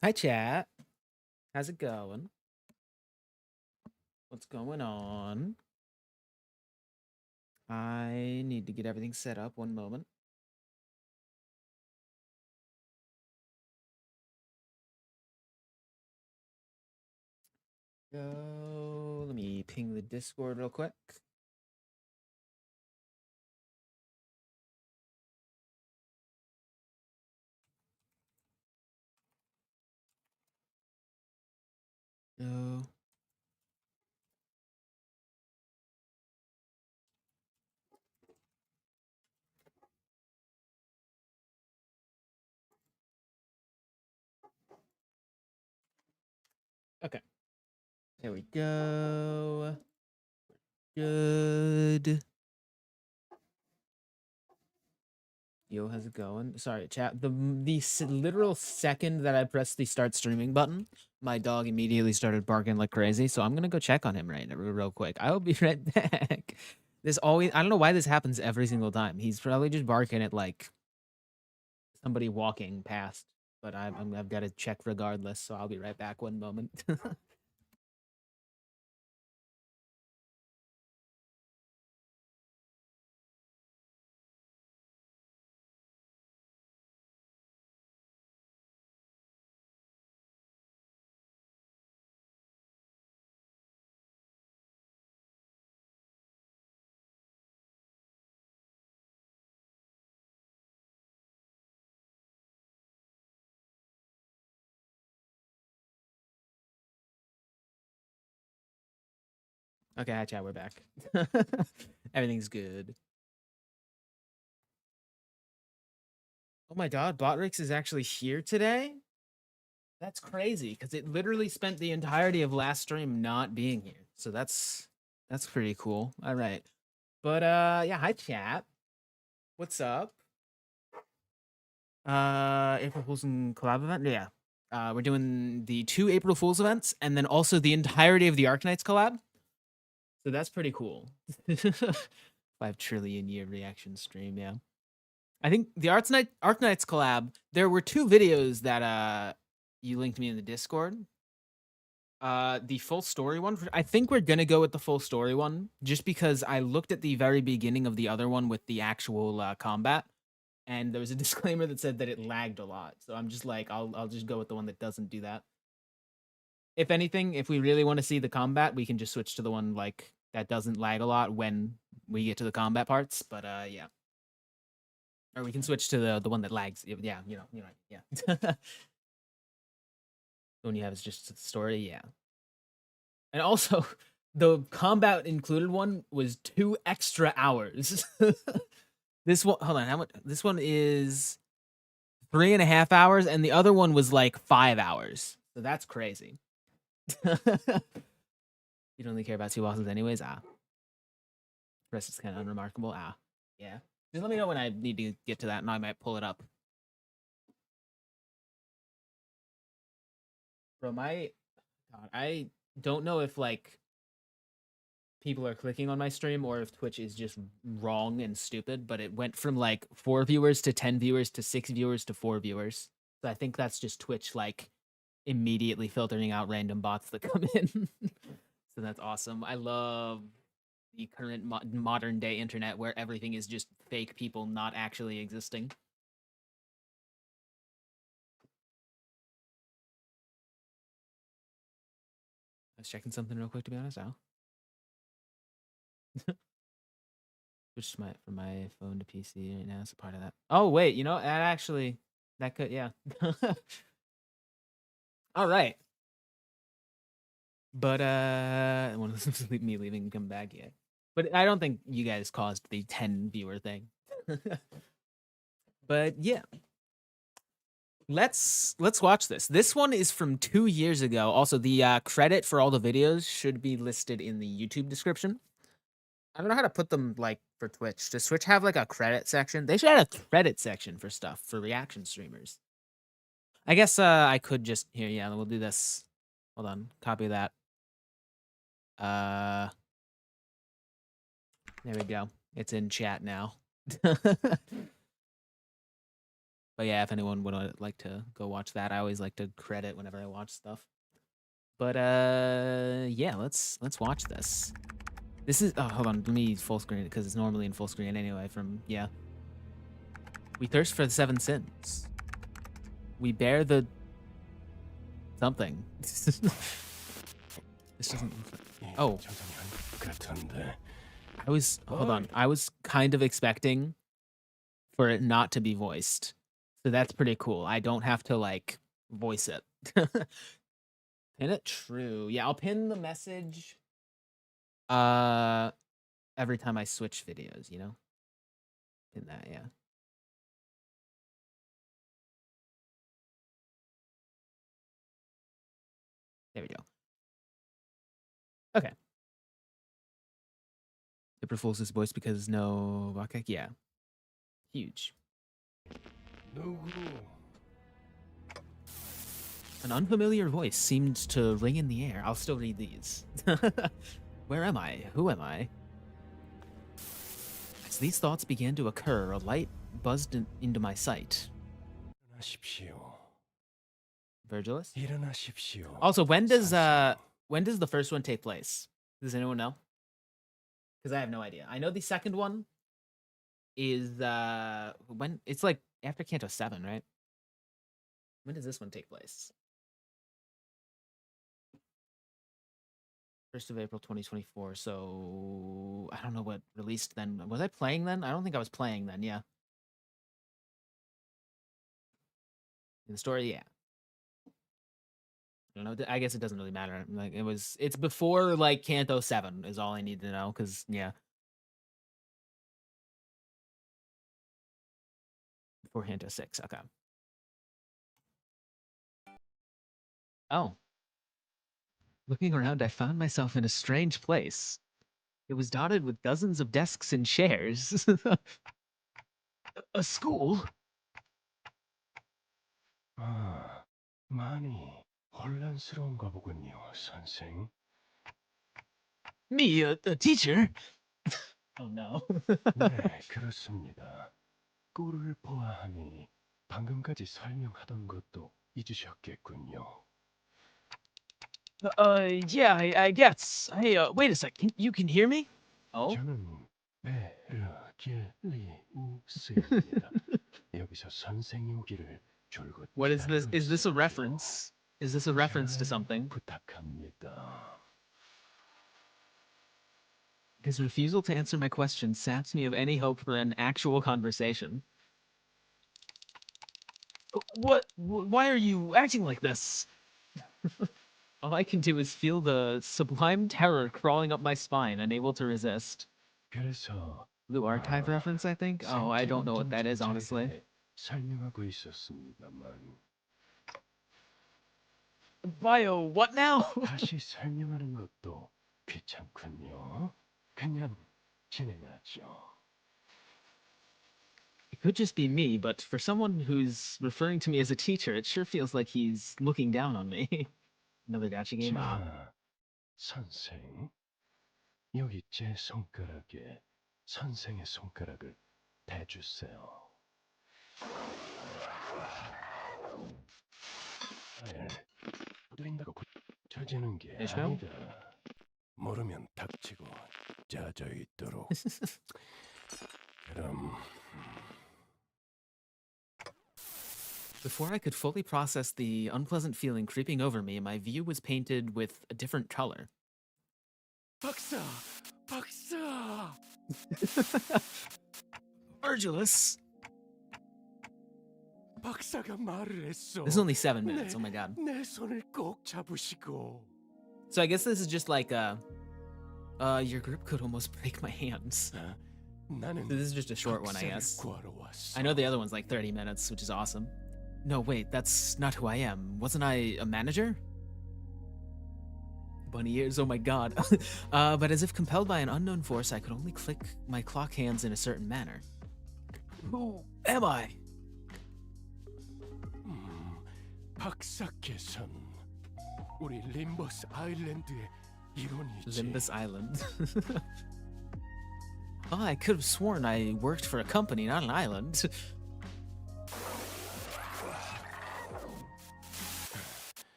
Hi, chat. How's it going? What's going on? I need to get everything set up. One moment. So let me ping the Discord real quick. No. Okay. There we go. Good. Yo, how's it going? Sorry, chat. The literal second that I pressed the start streaming button, my dog immediately started barking like crazy. So I'm gonna go check on him right now, real quick. I will be right back. I don't know why this happens every single time. He's probably just barking at like somebody walking past, but I've got to check regardless. So I'll be right back. One moment. Okay, hi chat. We're back. Everything's good. Oh my god, Botrix is actually here today. That's crazy because it literally spent the entirety of last stream not being here. So that's pretty cool. All right. But yeah, hi chat. What's up? April Fools and collab event? Yeah. We're doing the 2 April Fools events and then also the entirety of the Arknights collab. So that's pretty cool. 5 trillion year reaction stream, yeah. I think the Arknights collab, there were 2 videos that you linked me in the Discord. The full story one, I think we're gonna go with the full story one, just because I looked at the very beginning of the other one with the actual combat, and there was a disclaimer that said that it lagged a lot. So I'm just like, I'll just go with the one that doesn't do that. If anything, if we really want to see the combat, we can just switch to the one like that doesn't lag a lot when we get to the combat parts. But yeah, or we can switch to the one that lags. Yeah, yeah. The one you have is just the story. Yeah, and also the combat included one was 2 extra hours. This one, hold on, how much? This one is 3.5 hours, and the other one was like 5 hours. So that's crazy. You don't really care about 2 bosses anyways. The rest is kind of unremarkable. Yeah. Just let me know when I need to get to that, and I might pull it up. Bro, God, I don't know if like people are clicking on my stream or if Twitch is just wrong and stupid, but it went from like 4 viewers to 10 viewers to 6 viewers to 4 viewers. So I think that's just Twitch like immediately filtering out random bots that come in. So that's awesome. I love the current modern day internet where everything is just fake people not actually existing. I was checking something real quick to be honest. Switched from my phone to PC right now. It's a part of that. Oh wait, that actually that could yeah. All right. But one of them me leaving and come back yet. But I don't think you guys caused the 10 viewer thing. But yeah. Let's watch this. This one is from 2 years ago. Also, the credit for all the videos should be listed in the YouTube description. I don't know how to put them like for Twitch. Does Twitch have like a credit section? They should have a credit section for stuff for reaction streamers. I guess I could just here, yeah, we'll do this. Hold on, copy that. There we go. It's in chat now. But yeah, if anyone would like to go watch that, I always like to credit whenever I watch stuff. But yeah, let's watch this. This is hold on, let me full screen it because it's normally in full screen anyway. From yeah, we thirst for the 7 sins. We bear the something. This doesn't. Oh, I was hold on. I was kind of expecting for it not to be voiced, so that's pretty cool. I don't have to like voice it. Pin it true. Yeah, I'll pin the message. Every time I switch videos, you know? Pin that, yeah. There we go. Okay. April Fool's his voice because no Vakek, yeah. Huge. An unfamiliar voice seemed to ring in the air. I'll still read these. Where am I? Who am I? As these thoughts began to occur, a light buzzed into my sight. Virgilus? Also, when does the first one take place? Does anyone know? Because I have no idea. I know the second one is when it's like after Canto 7, right? When does this one take place? 1st of April 2024. So I don't know what released then. Was I playing then? I don't think I was playing then. Yeah. In the story, yeah. I don't know. I guess it doesn't really matter. Like it's before like Canto 7 is all I need to know. Because yeah. Before Canto 6. Okay. Oh. Looking around, I found myself in a strange place. It was dotted with dozens of desks and chairs. A school? 많이 혼란스러운가 보군요, 선생. Me, a teacher? Oh no. 네, 그렇습니다. 꼴을 보아하니 방금까지 설명하던 것도 잊으셨겠군요. Yeah, I guess. Hey, wait a second. You can hear me? Oh? 저는 베르길리우스입니다. 여기서 선생이 오기를 줄곧 What is this? 기다리고 Is this a 있었죠. reference? Is this a reference to 잘 something? 부탁합니다. His refusal to answer my question saps me of any hope for an actual conversation. What? Why are you acting like this? All I can do is feel the sublime terror crawling up my spine, unable to resist. 그래서 Blue Archive reference, I think? Oh, I don't know what that is, honestly. 설명하고 있었습니다만. Bio, what now? 다시 설명하는 것도 귀찮군요. 그냥 진행하죠. It could just be me, but for someone who's referring to me as a teacher, it sure feels like he's looking down on me. Another gacha game? 자, 선생. 여기 제 손가락에 선생의 손가락을 대주세요. 붙어지는 게 아니다. 모르면 닥치고 짜져 있도록. 그럼 Before I could fully process the unpleasant feeling creeping over me, my view was painted with a different color. 박사! 박사! Virgilus! 박사가 말을 했어. This is only 7 minutes, oh my god. 내 손을 꼭 잡으시고. So I guess this is just like your grip could almost break my hands. So this is just a short one, I guess. I know the other one's like 30 minutes, which is awesome. No, wait, that's not who I am. Wasn't I a manager? Bunny ears, oh my god. But as if compelled by an unknown force, I could only click my clock hands in a certain manner. Who am I? 박사께서는 우리 림버스 아일랜드의 일원이지. Limbus Island. Oh, I could have sworn I worked for a company, not an island.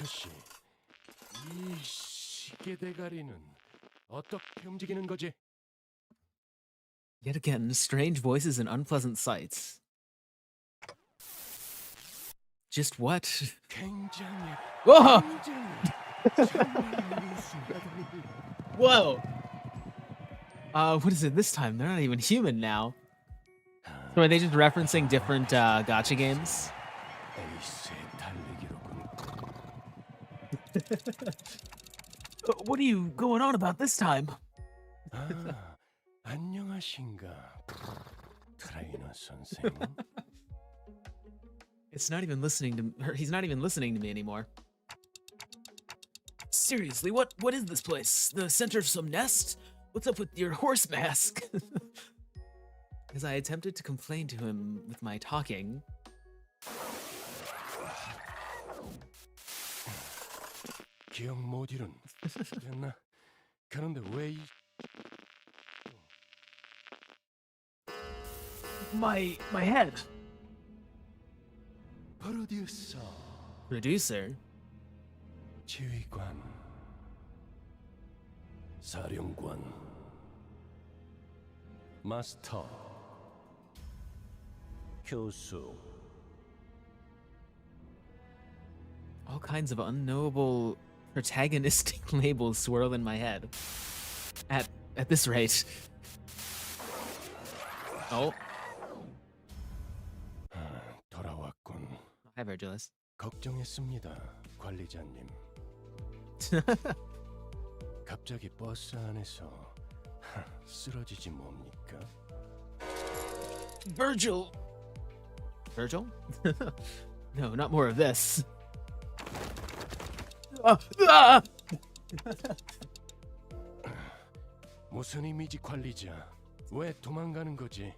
파우스토 씨, 이 시계 대가리는 어떻게 움직이는 거지? Yet again, strange voices and unpleasant sights. Just what? 굉장히 Whoa! 재미있는 순간이. Whoa! What is it this time? They're not even human now. So are they just referencing different gacha games? 에이스의 달리기로군. What are you going on about this time? 아, 안녕하신가, 트레이너 선생. It's not even listening to her. He's not even listening to me anymore. Seriously, what is this place? The center of some nest? What's up with your horse mask? As I attempted to complain to him with my talking. 기억 못 잃은. 됐나? 그런데 왜 이... My head. 프로듀서, Producer. 지휘관, 사령관, 마스터, 교수. All kinds of unknowable protagonistic labels swirl in my head. At this rate. Oh. 돌아왔군. Hi, Virgilus. 걱정했습니다, 관리자님. 갑자기 버스 안에서 쓰러지지 뭡니까? Virgil. Virgil? No, not more of this. 무슨 의미지, 관리자? 왜 도망가는 거지?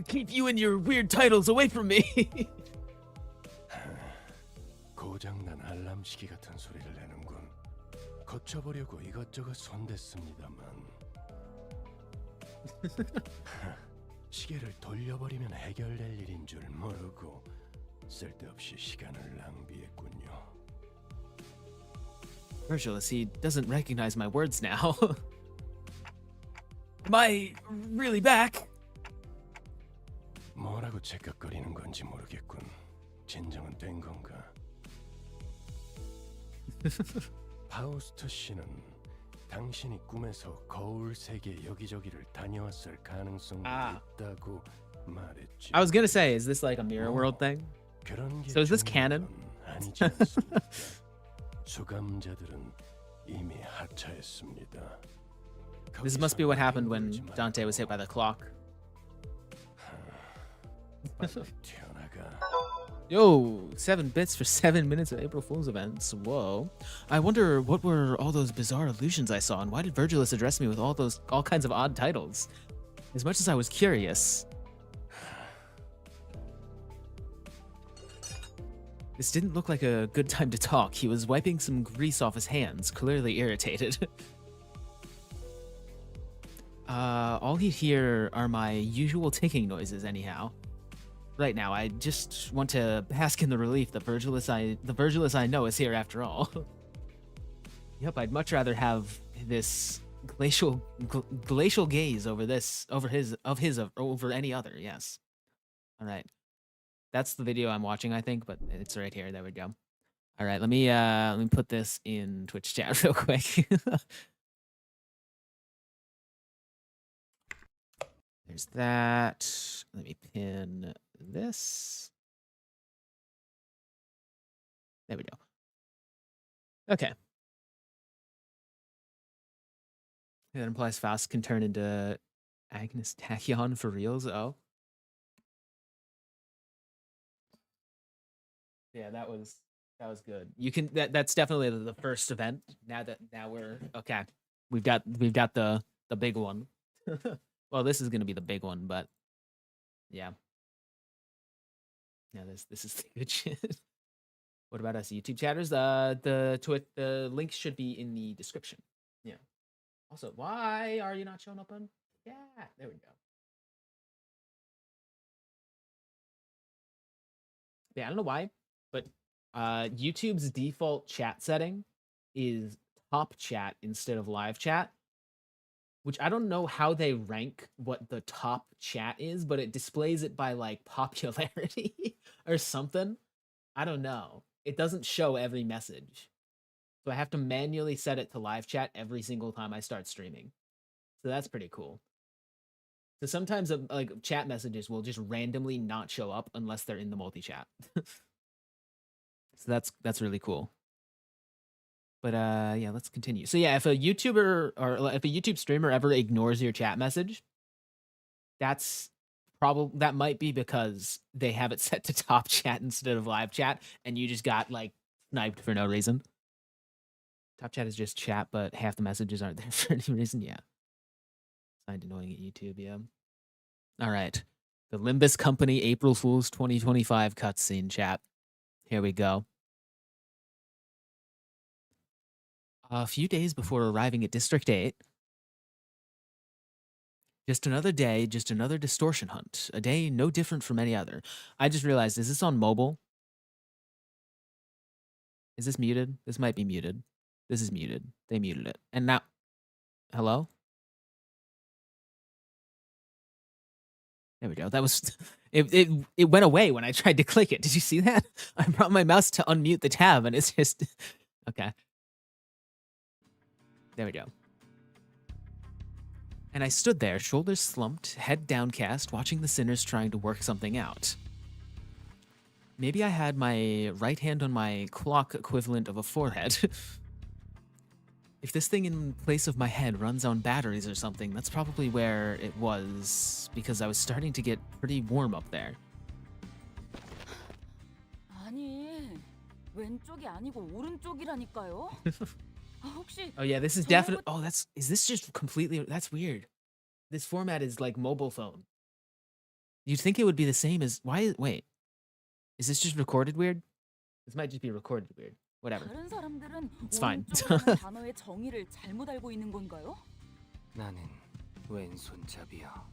Keep you and your weird titles away from me. 고장난 알람 시계 같은 소리를 내는군. 고쳐보려고 이것저것 손댔습니다만 시계를 돌려버리면 해결될 일인 줄 모르고 쓸데없이 시간을 낭비했군요. Virgilus, he doesn't recognize my words now. Am I really back? 뭐라고 째깍거리는 건지 모르겠군. 진정은 된 건가? 파우스트 씨는 당신이 꿈에서 거울 세계 여기저기를 다녀왔을 가능성도 있다고 말했지. I was gonna say, is this like a mirror world thing? 그런 게 So is this canon? 아니지 않습니까? 수감자들은 이미 하차했습니다. This must be what happened when Dante was hit by the clock. 튀어나가. Yo, 7 bits for 7 minutes of April Fool's events. Whoa. I wonder what were all those bizarre illusions I saw, and why did Virgilus address me with all kinds of odd titles? As much as I was curious. This didn't look like a good time to talk. He was wiping some grease off his hands, clearly irritated. All he'd hear are my usual ticking noises anyhow. Right now, I just want to bask in the relief that the Virgilus I know is here after all. Yep, I'd much rather have this glacial gaze over any other. Yes. All right, that's the video I'm watching, I think, but it's right here. There we go. All right, let me put this in Twitch chat real quick. There's that. Let me pin this. There we go. Okay. That implies Faust can turn into Agnes Tachyon for reals. Oh. Yeah, that was good. You can that's definitely the first event. Now we're okay. We've got the big one. Well, this is gonna be the big one, but yeah. Yeah, this is the good shit. What about us YouTube chatters? The link should be in the description. Yeah. Also, why are you not showing up on? Yeah, there we go. Yeah, I don't know why, but YouTube's default chat setting is top chat instead of live chat, which I don't know how they rank what the top chat is, but it displays it by like popularity or something. I don't know. It doesn't show every message. So I have to manually set it to live chat every single time I start streaming. So that's pretty cool. So sometimes like chat messages will just randomly not show up unless they're in the multi-chat. So that's really cool. But yeah, let's continue. So yeah, if a YouTuber or if a YouTube streamer ever ignores your chat message, that's that might be because they have it set to top chat instead of live chat, and you just got like sniped for no reason. Top chat is just chat, but half the messages aren't there for any reason. Yeah, find annoying at YouTube. Yeah. All right, the Limbus Company April Fool's 2025 cutscene chat. Here we go. A few days before arriving at District 8, just another day, just another distortion hunt. A day no different from any other. I just realized, is this on mobile? Is this muted? This might be muted. This is muted. They muted it. And now, hello? There we go. That was, it went away when I tried to click it. Did you see that? I brought my mouse to unmute the tab and it's just, okay. There we go. And I stood there, shoulders slumped, head downcast, watching the sinners trying to work something out. Maybe I had my right hand on my clock equivalent of a forehead. If this thing in place of my head runs on batteries or something, that's probably where it was, because I was starting to get pretty warm up there. 아니, 왼쪽이 아니고 오른쪽이라니까요. 혹시 Oh yeah, this is definitely. Oh, is this just completely? That's weird. This format is like mobile phone. You'd think it would be the same as wait. Is this just recorded weird? This might just be recorded weird. Whatever. 다른 사람들은 It's fine. 오른쪽이라는 단어의 정의를 잘못 알고 있는 건가요? 나는 왼손잡이야.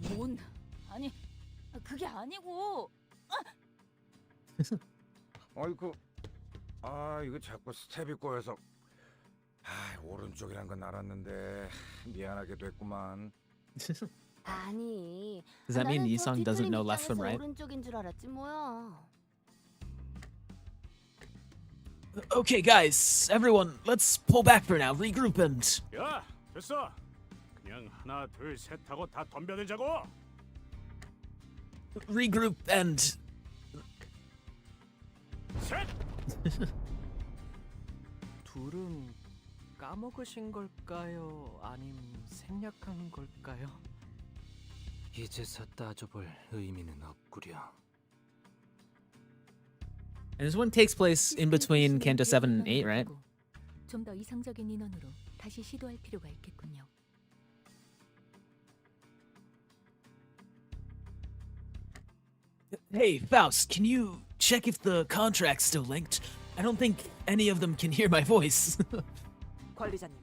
뭔? 아니, 그게 아니고. 아이고, 이거 자꾸 스텝이 꼬여서. 오른쪽이란 건 알았는데 미안하게 됐구만. 아니. Does that mean 나는 Yisong 저 doesn't know 뒤틀림 left from 입장에서 right? 오른쪽인 줄 알았지 뭐야. Okay, guys, everyone, let's pull back for now. Regroup and 야, 됐어. 그냥 하나, 둘, 셋 하고 다 덤벼들자고. regroup and. 셋. 둘은 까먹으신 걸까요? 아님 생략한 걸까요? 이제서 따져볼 의미는 없구려. And this one takes place in between Kanto 7 and 8, right? 좀 더 이상적인 인원으로 다시 시도할 필요가 있겠군요. Hey, Faust, can you check if the contract's still linked? I don't think any of them can hear my voice. 관리자님,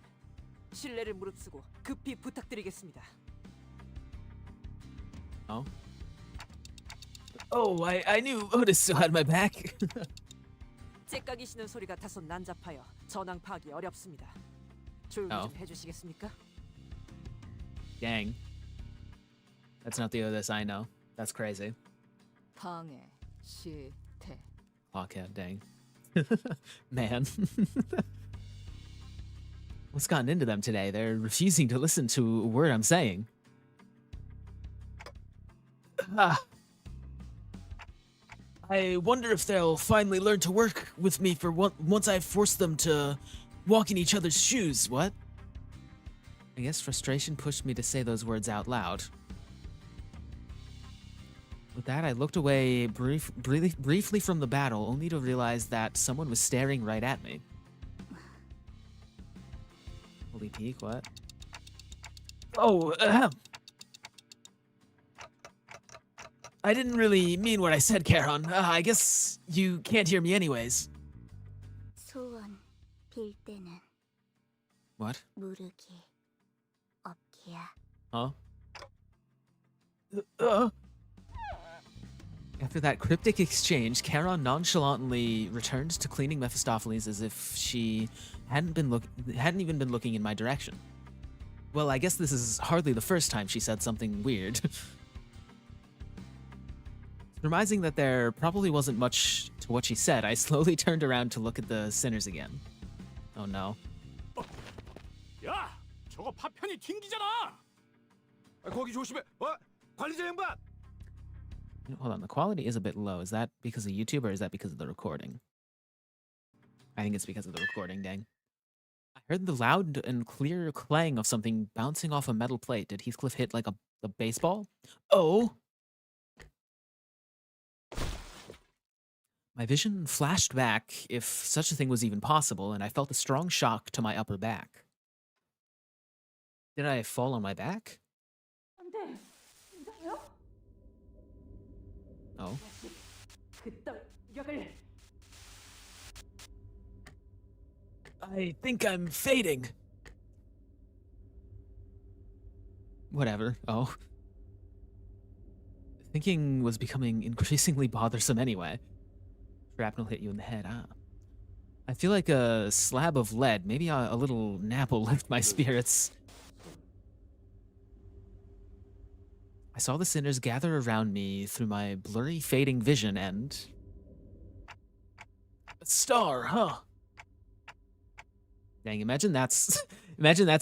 신뢰를 무릅쓰고 급히 부탁드리겠습니다. Oh. Oh, I knew Otis still had my back. 째깍이시는 소리가 다소 난잡하여 전황 파악이 어렵습니다. 조용히 좀 해주시겠습니까? Dang. That's not the Otis I know. That's crazy. 방해, 실태. Okay, dang. Man. What's gotten into them today? They're refusing to listen to a word I'm saying. I wonder if they'll finally learn to work with me for once I've forced them to walk in each other's shoes. What? I guess frustration pushed me to say those words out loud. With that, I looked away briefly from the battle, only to realize that someone was staring right at me. Holy peak, what? Oh, I didn't really mean what I said, Charon. I guess you can't hear me anyways. 소원 빌 때는 What? 무르기 없기야. Huh? After that cryptic exchange, Charon nonchalantly returned to cleaning Mephistopheles as if she hadn't even been looking in my direction. Well, I guess this is hardly the first time she said something weird. Surmising that there probably wasn't much to what she said, I slowly turned around to look at the sinners again. Oh no. 야, 저거 파편이 튕기잖아. 아, 거기 조심해. 어? 관리자 양반. Hold on, the quality is a bit low. Is that because of YouTube or is that because of the recording? I think it's because of the recording, dang. I heard the loud and clear clang of something bouncing off a metal plate. Did Heathcliff hit like a baseball? Oh! My vision flashed back, if such a thing was even possible, and I felt a strong shock to my upper back. Did I fall on my back? Oh. I think I'm fading. Whatever. Oh. Thinking was becoming increasingly bothersome anyway. Shrapnel hit you in the head, ah. I feel like a slab of lead, maybe a little nap will lift my spirits. I saw the sinners gather around me through my blurry, fading vision and... A star, huh? Dang, imagine that's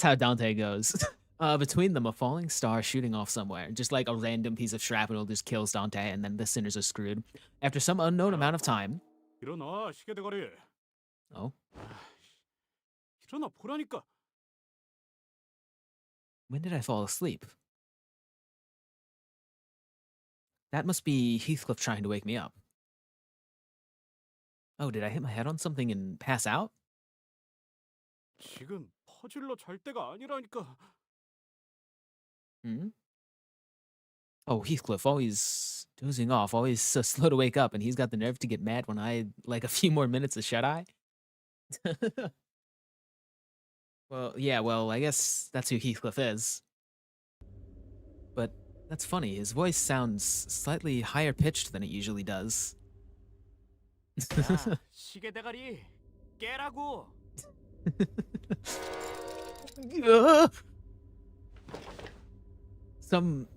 how Dante goes. Between them, a falling star shooting off somewhere. Just like a random piece of shrapnel just kills Dante, and then the sinners are screwed. After some unknown amount of time... 일어나, 시계 대가리. Oh? 일어나 보라니까. When did I fall asleep? That must be Heathcliff trying to wake me up. Oh, did I hit my head on something and pass out? 지금 퍼질러 잘 때가 아니라니까. Hmm? Oh, Heathcliff, always dozing off, always so slow to wake up, and he's got the nerve to get mad when I like a few more minutes of shut-eye? Well, yeah, well, I guess that's who Heathcliff is. But that's funny, his voice sounds slightly higher pitched than it usually does. 야, 시계 대가리. 깨라고.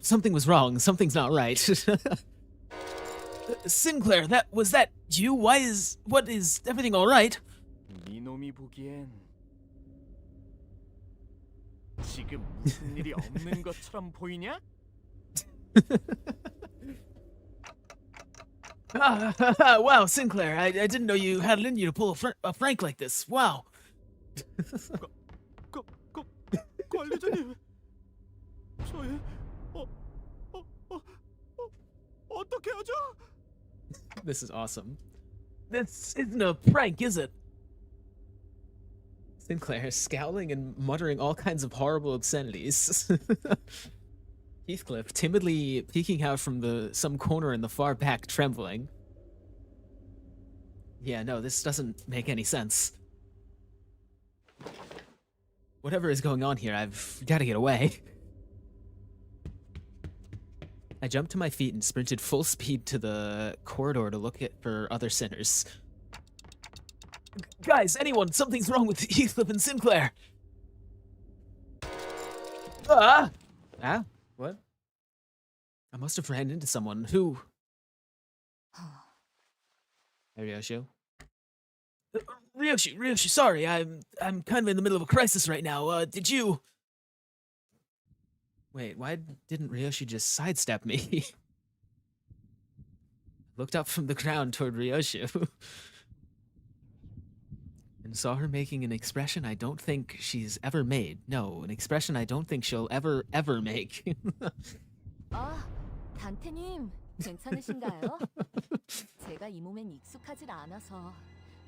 Something was wrong. Something's not right. Sinclair, was that you? What is everything all right? 니놈이 보기엔 지금 무슨 일이 없는 것처럼 보이냐? Wow, Sinclair, I didn't know you had it in you to pull a prank like this. Wow. 관리자님. 저희 어떻게 하죠? This is awesome. This isn't a prank, is it? Sinclair scowling and muttering all kinds of horrible obscenities. Heathcliff timidly peeking out from some corner in the far back, trembling. Yeah, no, this doesn't make any sense. Whatever is going on here, I've got to get away. I jumped to my feet and sprinted full speed to the corridor to look for other sinners. Guys, anyone, something's wrong with Heathcliff and Sinclair. Ah? What? I must have ran into someone. Who? Hey, Ryoshi. Ryoshi, sorry, I'm kind of in the middle of a crisis right now. Did you... Wait, why didn't Ryoshi just sidestep me? Looked up from the ground toward Ryoshi and saw her making an expression I don't think she's ever made. No, an expression I don't think she'll ever make. 아, 단테님, 괜찮으신가요? 제가 이 몸엔 익숙하질 않아서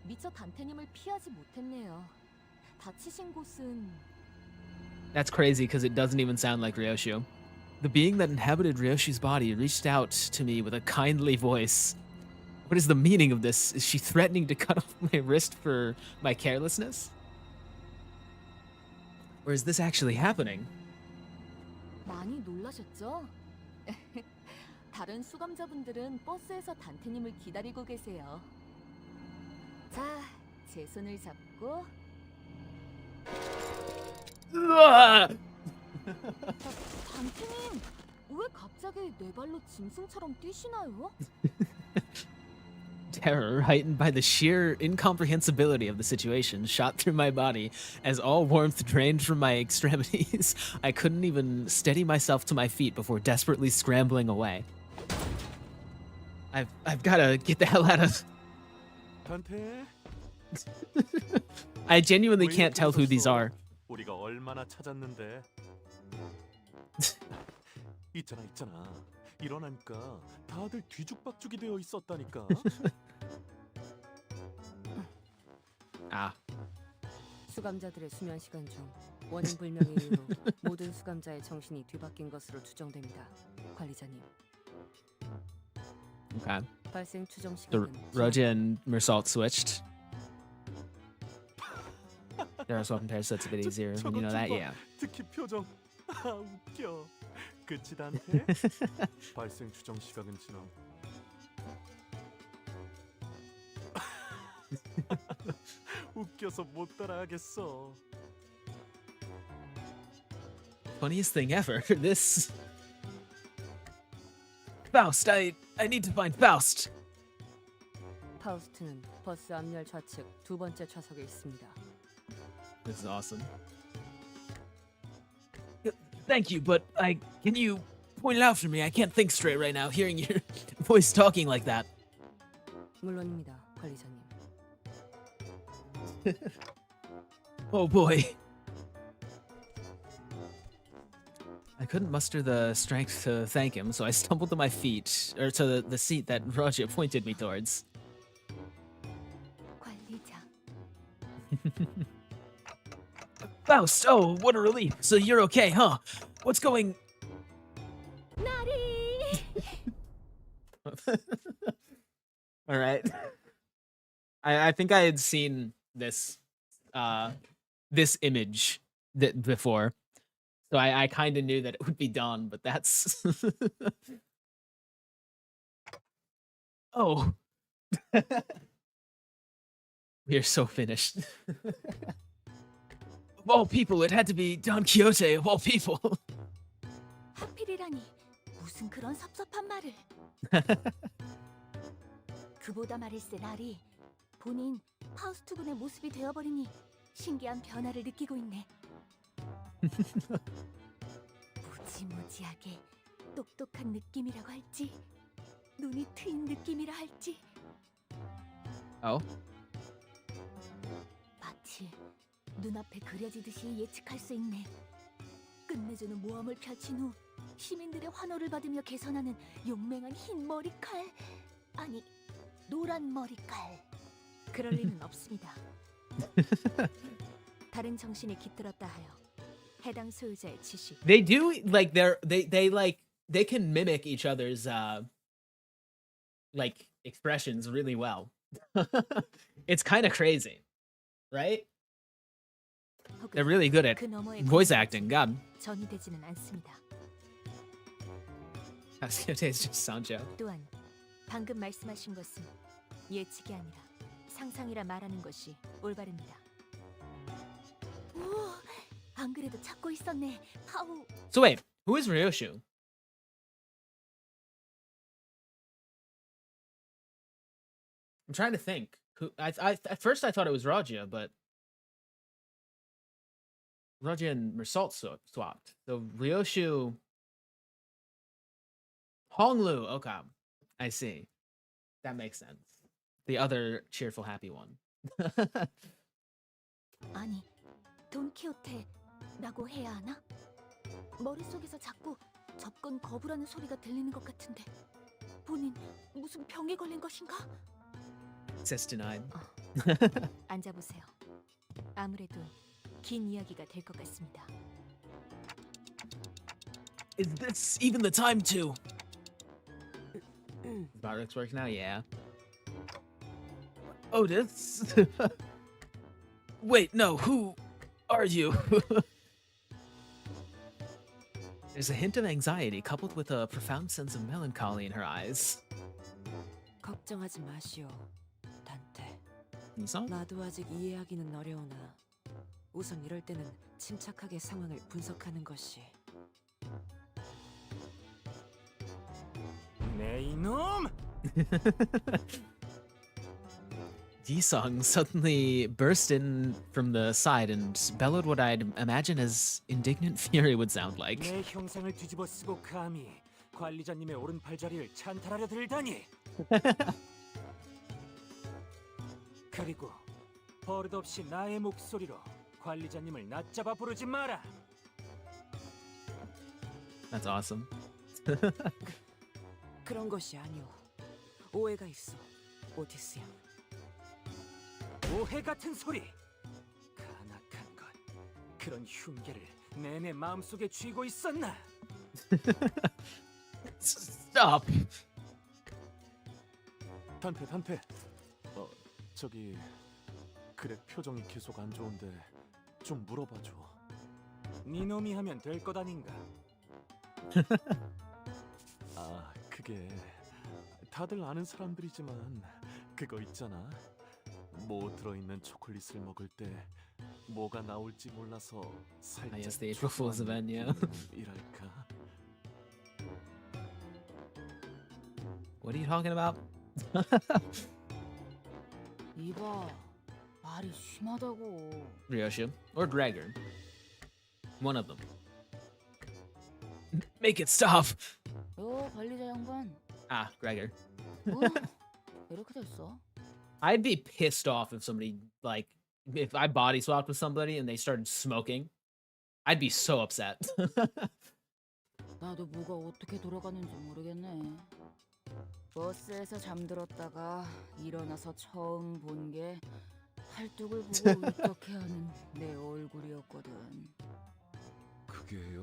미처 단테님을 피하지 못했네요. 다치신 곳은... That's crazy because it doesn't even sound like Ryoshu. The being that inhabited Ryoshi's body reached out to me with a kindly voice. What is the meaning of this? Is she threatening to cut off my wrist for my carelessness? Or is this actually happening? 많이 놀라셨죠? 다른 수감자분들은 버스에서 단테님을 기다리고 계세요. 자, 제 손을 잡고 Ugh! 단테님, 왜 갑자기 네 발로 짐승처럼 뛰시나요? Terror, heightened by the sheer incomprehensibility of the situation, shot through my body as all warmth drained from my extremities. I couldn't even steady myself to my feet before desperately scrambling away. I've gotta get the hell out of. 단테, I genuinely 왜 can't 이렇게 tell who these 늦었어? are. 우리가 얼마나 찾았는데. 있잖아. 일어나니까 다들 뒤죽박죽이 되어 있었다니까. Ah. 수감자들의 수면 시간 중 원인 불명의 이유로 모든 수감자의 정신이 뒤바뀐 것으로 추정됩니다. 관리자님, Okay. 발생 추정 The 시간은 Roja and Mersault switched. There are swap pairs, so it's a bit easier when you know that, yeah. 특히 표정. 웃겨. 그치 단테? 발생 추정 시각은 지나. 웃겨서 못 따라하겠어. Funniest thing ever. This. Faust, I need to find Faust. 파우스트는 버스 앞열 좌측 두 번째 좌석에 있습니다. This is awesome. Thank you, but can you point it out for me? I can't think straight right now, hearing your voice talking like that. 물론입니다, 관리자님. Oh boy. I couldn't muster the strength to thank him, so I stumbled to my feet, or to the seat that Roger pointed me towards. 관리자. Faust, oh, what a relief. So you're okay, huh? What's going... 나리. All right. I think I had seen this this image before, so I kind of knew that it would be done, but that's oh, we are so finished. Of all people, it had to be Don Quixote. Of all people. 하필이라니 무슨 그런 섭섭한 말을. 그보다 말일세 나리. 본인 파우스트 군의 모습이 되어버리니 신기한 변화를 느끼고 있네. 무지무지하게 똑똑한 느낌이라고 할지, 눈이 트인 느낌이라 할지. Oh. 마치 눈앞에 그려지듯이 예측할 수 있네. 끝내주는 모험을 펼친 후 시민들의 환호를 받으며 개선하는 용맹한 흰 머리칼, 아니 노란 머리칼. 그럴 리는 없습니다. 다른 정신이 깃들었다 하여 해당 소유자의 지식. They do like they can mimic each other's like expressions really well. It's kind of crazy, right? They're really good at 그 너머의 voice acting. God, 전이되지는 않습니다. it's just Sancho. 또한 방금 말씀하신 것은 예측이 아니라 상상이라 말하는 것이 올바릅니다. 오, 안 그래도 찾고 있었네. 파우. So wait, who is Ryoshu? I'm trying to think. Who I at first I thought it was Raja, but Raja and Mersault swapped. So Ryoshu, Honglu. Okay, I see. That makes sense. The other cheerful, happy one. 아니, 돈키호테라고 해야 하나? 머릿속에서 자꾸 접근 거부라는 소리가 들리는 것 같은데 본인 무슨 병에 걸린 것인가? Access denied. 앉아보세요. 아무래도 긴 이야기가 될 것 같습니다. Is this even the time to? Bardock's work now, yeah. Otis? Wait, no, who are you? There's a hint of anxiety coupled with a profound sense of melancholy in her eyes. 걱정하지 마시오, 단테. Nissan? 나도 아직 이해하기는 어려우나 우선 이럴 때는 침착하게 상황을 분석하는 것이. 내 이놈! Jisung suddenly burst in from the side and bellowed what I'd imagine as indignant fury would sound like. 내 형상을 뒤집어 쓰고 감히 관리자님의 오른팔 자리를 찬탈하려 들다니. 그리고 버릇없이 나의 목소리로 관리자님을 낮잡아 부르지 마라. That's awesome. 그런 것이 아니오. 오해가 있어, 오티스야. 오해 같은 소리. 간악한 것. 그런 흉계를 내내 마음속에 쥐고 있었나? Stop. 단테. 저기 그래 표정이 계속 안 좋은데 좀 물어봐줘. 네 놈이 하면 될 것 아닌가? 아, 그게 다들 아는 사람들이지만 그거 있잖아. 뭐 들어있는 초콜릿을 먹을 때 뭐가 나올지 몰라서 살짝 yes, the April Fool's event, yeah. 이랄까. What are you talking about? 이봐, 말이 심하다고. Ryoshu. Or Gregor. One of them. Make it stop! 요 관리자 양반. Ah, Gregor. 이렇게 됐어. I'd be pissed off if somebody, like, if I body swapped with somebody and they started smoking. I'd be so upset. 나도 뭐가 어떻게 돌아가는지 모르겠네. 버스에서 잠들었다가 일어나서 처음 본 게 팔뚝을 보고 울적해하는 내 얼굴이었거든. 그게요.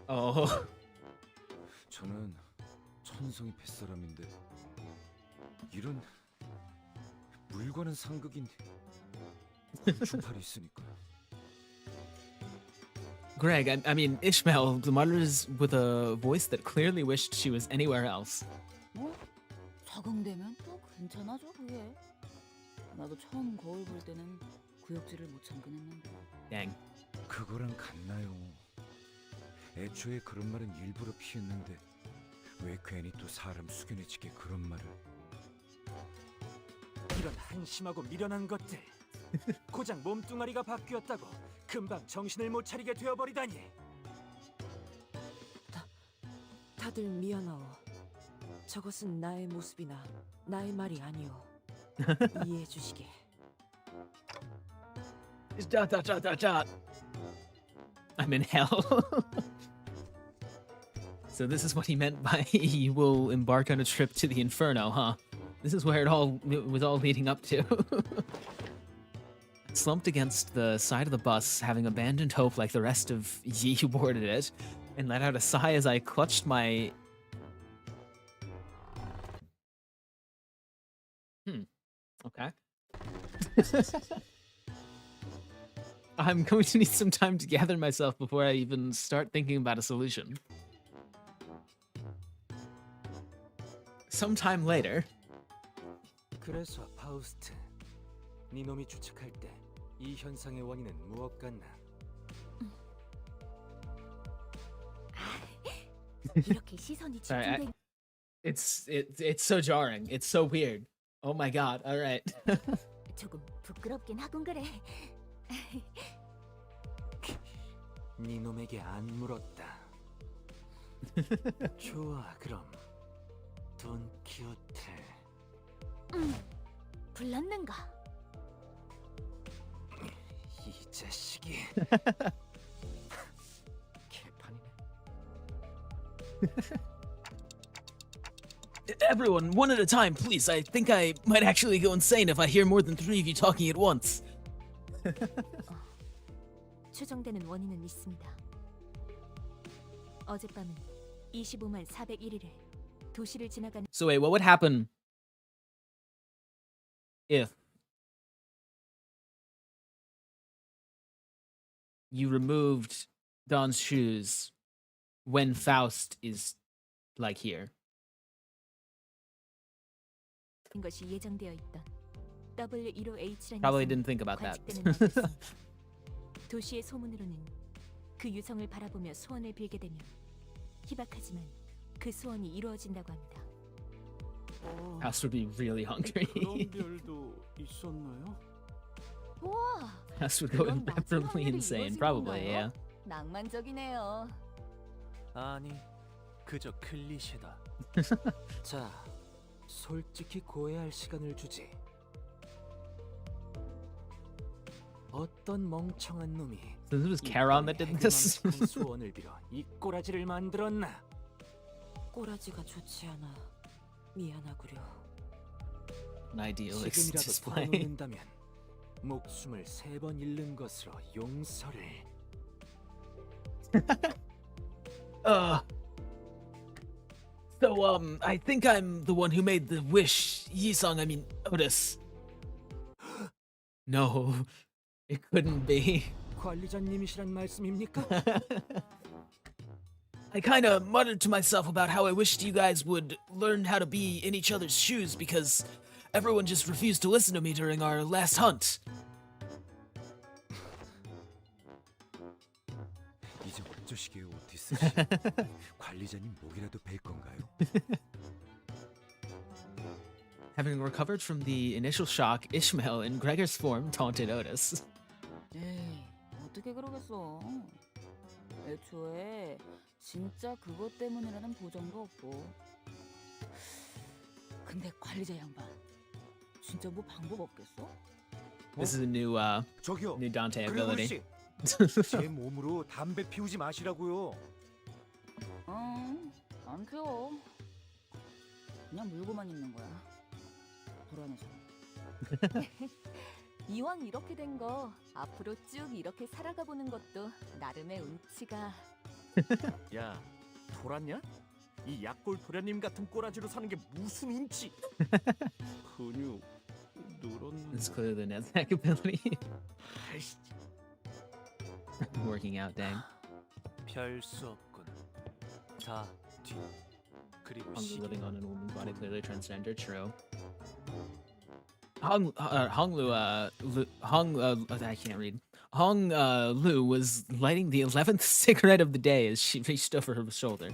Oh. 저는 천성이 뱃사람인데 이런 물과는 상극인 주팔이 있으니까요. Greg, I mean, Ishmael mutters with a voice that clearly wished she was anywhere else. 뭐? 적응되면 또 괜찮아져 그게. 나도 처음 거울 볼 때는 구역질을 못 참긴 했는데. Dang. 그거랑 같나요? 애초에 그런 말은 일부러 피했는데 왜 괜히 또 사람 숙연해지게 그런 말을. 이런 한심하고 미련한 것들. 고작 몸뚱아리가 바뀌었다고 금방 정신을 못 차리게 되어버리다니. 다들 미안하오. 저것은 나의 모습이나 나의 말이 아니오. 이해해 주시게. I'm in hell. So this is what he meant by you will embark on a trip to the inferno, huh? This is where it was all leading up to. Slumped against the side of the bus, having abandoned hope like the rest of ye who boarded it, and let out a sigh as I clutched my... Okay. I'm going to need some time to gather myself before I even start thinking about a solution. Sometime later. 그래서 파우스트, 네 놈이 추측할 때 이 현상의 원인은 무엇 같나? 이렇게 시선이 Sorry, 집중된. it's so jarring. It's so weird. Oh my god. All right. 조금 부끄럽긴 하군 그래. 네 놈에게 안 물었다. 좋아, 그럼 돈 키우트. 불렀는가? 이 자식이. 개판이네. Everyone, one at a time, please. I think I might actually go insane if I hear more than 3 of you talking at once. 추정되는 원인은 있습니다. 어젯밤은 25만 401일을 도시를 지나가는 So wait, what would happen if you removed Don's shoes when Faust is like here. 것이 예정되어 있던 W15H라는 Probably didn't think about that. 관측되는 날이었습니다. 도시의 소문으로는 그 유성을 바라보며 소원을 빌게 되면 희박하지만 그 소원이 이루어진다고 합니다. Faust would be really 그런 hungry. 별도 있었나요? 우와, Faust would go 그건 낮은 irreparably 확률이 insane. 이루어진 Probably, 건가요? yeah. 낭만적이네요. 아니, 그저 클리셰다. 자, 솔직히 고해할 시간을 주지. 어떤 멍청한 놈이 So this was 이 Charon that did this. 해괴망측한 소원을 빌어 이 꼬라지를 만들었나? 꼬라지가 좋지 않아. 미안하구려. An idealist 지금이라도 display. 돌아놓는다면 목숨을 3번 잃는 것으로 용서를. So I think I'm the one who made the wish. Otis. No, it couldn't be. 관리자님이시란 말씀입니까? I kind of muttered to myself about how I wished you guys would learn how to be in each other's shoes because everyone just refused to listen to me during our last hunt. 이제 어쩌시게요, 오티스 씨? 관리자님 목이라도 벨 건가요? Having recovered from the initial shock, Ishmael in Gregor's form taunted Otis. 에이, 어떻게 그러겠어. 애초에 진짜 그것 때문이라는 보장도 없고. 근데 관리자 양반, 진짜 뭐 방법 없겠어? This is a new 저기요, new Dante 그레고리 ability. 씨, 제 몸으로 담배 피우지 마시라고요. 응, 안 피워. 그냥 물고만 있는 거야. 불안해서. 이왕 이렇게 된 거 앞으로 쭉 이렇게 살아가 보는 것도 나름의 운치가. 야, 돌았냐? 이 약골 도련님 같은 꼬라지로 사는 게 무슨 운치? 근육 늘었나? It's clearly the Nasdaq ability. 아이씨, Working out, dang. 별수 없군. 다 뒤. 그리고 Hung 시계. living on a woman's body, clearly transgender. True. Hung Lu, I can't read. Hung Lu was lighting the 11th cigarette of the day as she reached over her shoulder.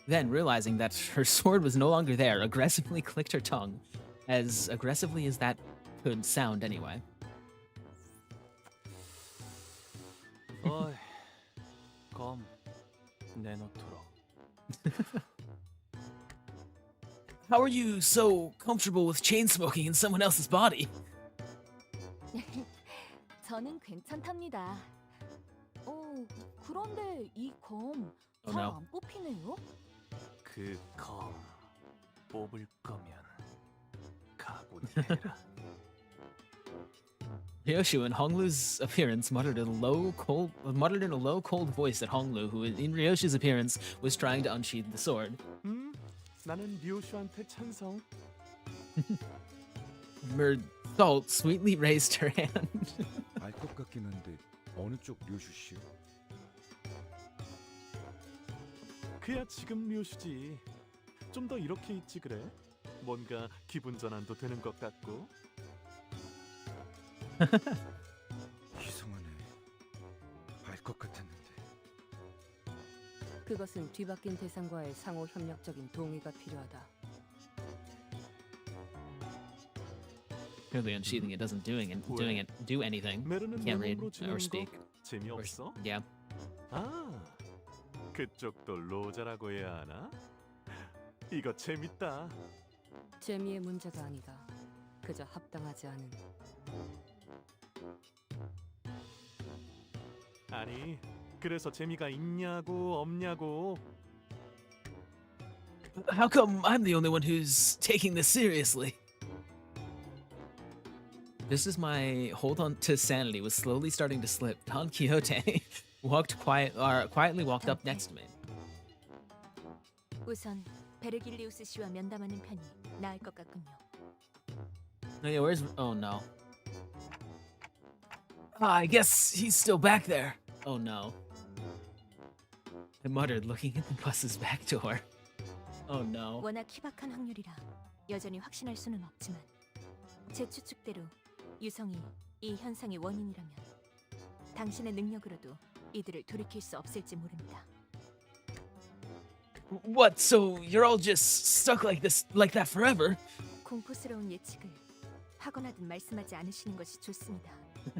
Then, realizing that her sword was no longer there, aggressively clicked her tongue. As aggressively as that could sound, anyway. 어이, 검 내놓도록. How are you so comfortable with chain smoking in someone else's body? 저는 괜찮답니다. 그런데 이 검 Oh, 잘 no. 안 뽑히네요. 그 검 뽑을 거면 각오해라. Ryoshu, in Honglu's appearance, muttered in a low, cold voice at Honglu, who, in Ryoshu's appearance, was trying to unsheath the sword. 나는 류슈한테 찬성. Salt sweetly raised her hand. 알 것 같긴 한데 어느 쪽 류슈 씨요? 그야 지금 류슈지. 좀 더 이렇게 있지 그래. 뭔가 기분 전환도 되는 것 같고. 이상하네. 알 것 같았는데. 그것은 뒤바뀐 대상과의 상호 협력적인 동의가 필요하다. Clearly, unsheathing it doesn't do anything. 메르는 Can't read 몸으로 or 지내는 거 speak. 재미없어? Yeah. 아, 그쪽도 로자라고 해야 하나? 이거 재밌다. 재미의 문제가 아니다. 그저 합당하지 않은. 아니, 그래서 재미가 있냐고 없냐고. How come I'm the only one who's taking this seriously? Just as my hold on to sanity was slowly starting to slip, Don Quixote quietly walked up next to me. 우선 베르길리우스 씨와 면담하는 편이 나을 것 같군요. Oh, yeah, oh no. I guess he's still back there. Oh no. I muttered, looking at the bus's back door. Oh no. 워낙 희박한 확률이라 여전히 확신할 수는 없지만 제 추측대로 유성이 이 현상의 원인이라면 당신의 능력으로도 이들을 돌이킬 수 없을지 모릅니다. What? So you're all just stuck like this, like that forever? 공포스러운 예측을 하거나든 말씀하지 않으시는 것이 좋습니다.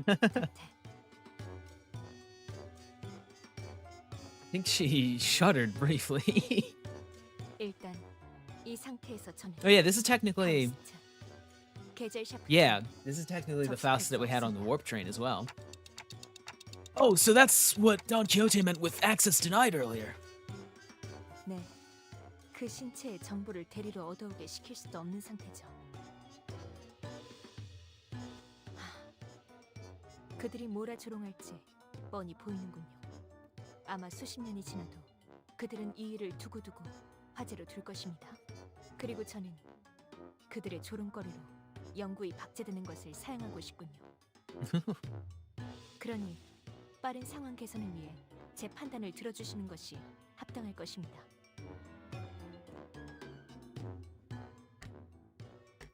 tate. I think she shuddered briefly. 일단 이 상태에서 저는 Oh yeah, this is technically... 파우스트, 계절 샤프트, Yeah, this is technically the Faust that we had on the warp train as well. Oh, so that's what Don Quixote meant with access denied earlier. 네, 그 신체의 정보를 대리로 얻어오게 시킬 수도 없는 상태죠. 그들이 뭐라 조롱할지 뻔히 보이는군요. 아마 수십 년이 지나도 그들은 이 일을 두고두고 화제로 둘 것입니다. 그리고 저는 그들의 조롱거리로 연구에 박제되는 것을 사용하고 싶군요. 그러니 빠른 상황 개선을 위해 제 판단을 들어주시는 것이 합당할 것입니다.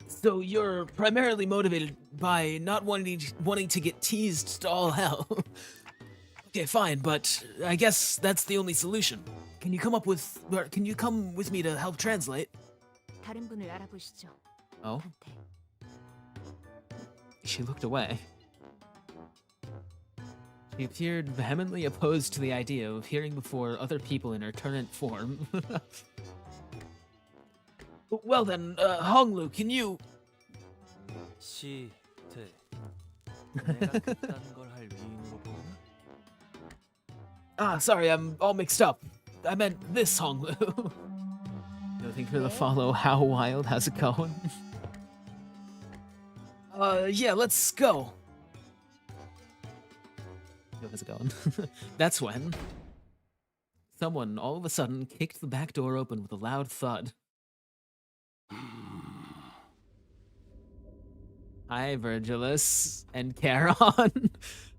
So you're primarily motivated by not wanting to get teased to all hell. Okay, fine, but I guess that's the only solution. Can you come with me to help translate? 다른 분을 알아보시죠. Oh, 한테. she looked away. She appeared vehemently opposed to the idea of hearing before other people in her current form. Well then, Honglu, can you... 시태. 내가 그딴 걸 할 위인으로 보나? Ah, sorry, I'm all mixed up. I meant this Honglu. Nothing for the follow. How wild? How's it going? Yeah, let's go. Yo, how's it going? That's when someone all of a sudden kicked the back door open with a loud thud. Hi, Virgilus and Charon.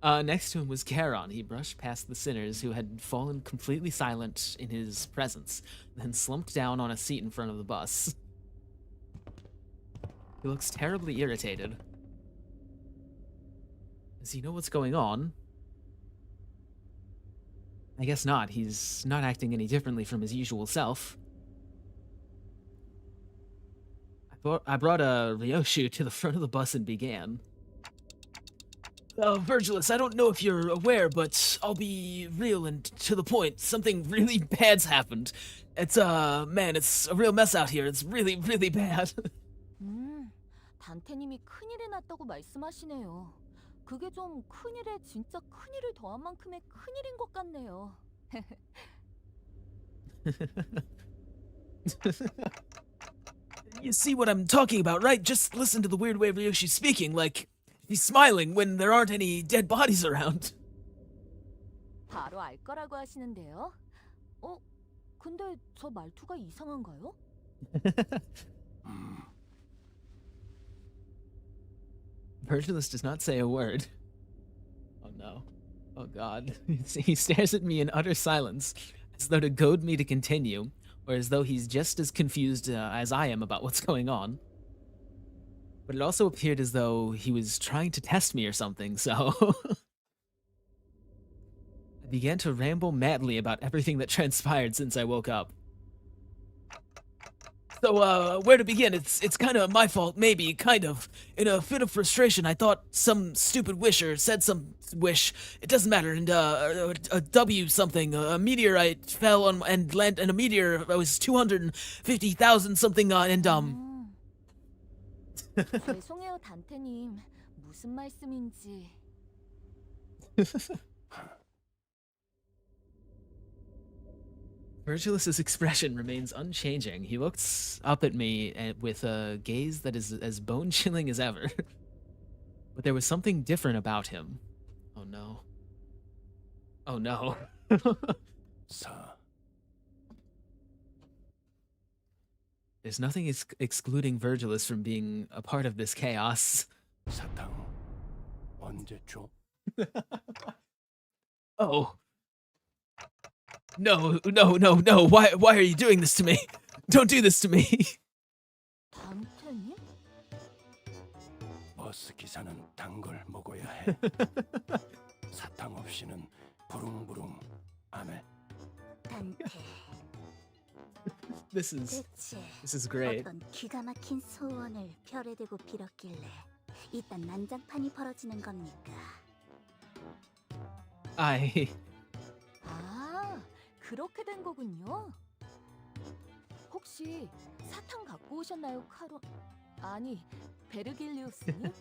Next to him was Charon. He brushed past the sinners who had fallen completely silent in his presence, then slumped down on a seat in front of the bus. He looks terribly irritated. Does he know what's going on? I guess not. He's not acting any differently from his usual self. I brought a Ryoshu to the front of the bus and began. Virgilus, I don't know if you're aware, but I'll be real and to the point. Something really bad's happened. It's, man, it's a real mess out here. It's really, really bad. 단테님이 큰일이 났다고 말씀하시네요. 그게 좀 큰일에 진짜 큰일을 더한 만큼의 큰일인 것 같네요. You see what I'm talking about, right? Just listen to the weird way Ryoshi's speaking, like he's smiling when there aren't any dead bodies around. 바로 알 거라고 하시는데요. 근데 저 말투가 이상한가요? Virgilus does not say a word. Oh no. Oh god. He stares at me in utter silence, as though to goad me to continue, or as though he's just as confused as I am about what's going on. But it also appeared as though he was trying to test me or something, so... I began to ramble madly about everything that transpired since I woke up. So, where to begin? It's kind of my fault, maybe, kind of. In a fit of frustration, I thought some stupid wisher said some wish. It doesn't matter, and, a W something, a meteorite fell on, and landed, and a meteor was 250,000 something, and, 죄송해요, 단테님. 무슨 말씀인지. Virgilus's expression remains unchanging. He looks up at me with a gaze that is as bone-chilling as ever. But there was something different about him. Oh no. Oh no. 사. There's nothing excluding Virgilus from being a part of this chaos. 사탕 언제 줘? Oh. No, no, no, no. Why are you doing this to me? Don't do this to me. 단테님? 버스 기사는 단 걸 먹어야 해. 사탕 없이는 부릉부릉 안 해. 단테, This is 대체 great. 어떤 기가 막힌 소원을 별에 대고 빌었길래 이딴 난장판이 벌어지는 겁니까? I 아, 그렇게 된 거군요. 혹시 사탕 갖고 오셨나요, 카론? 아니, 베르길리우스님?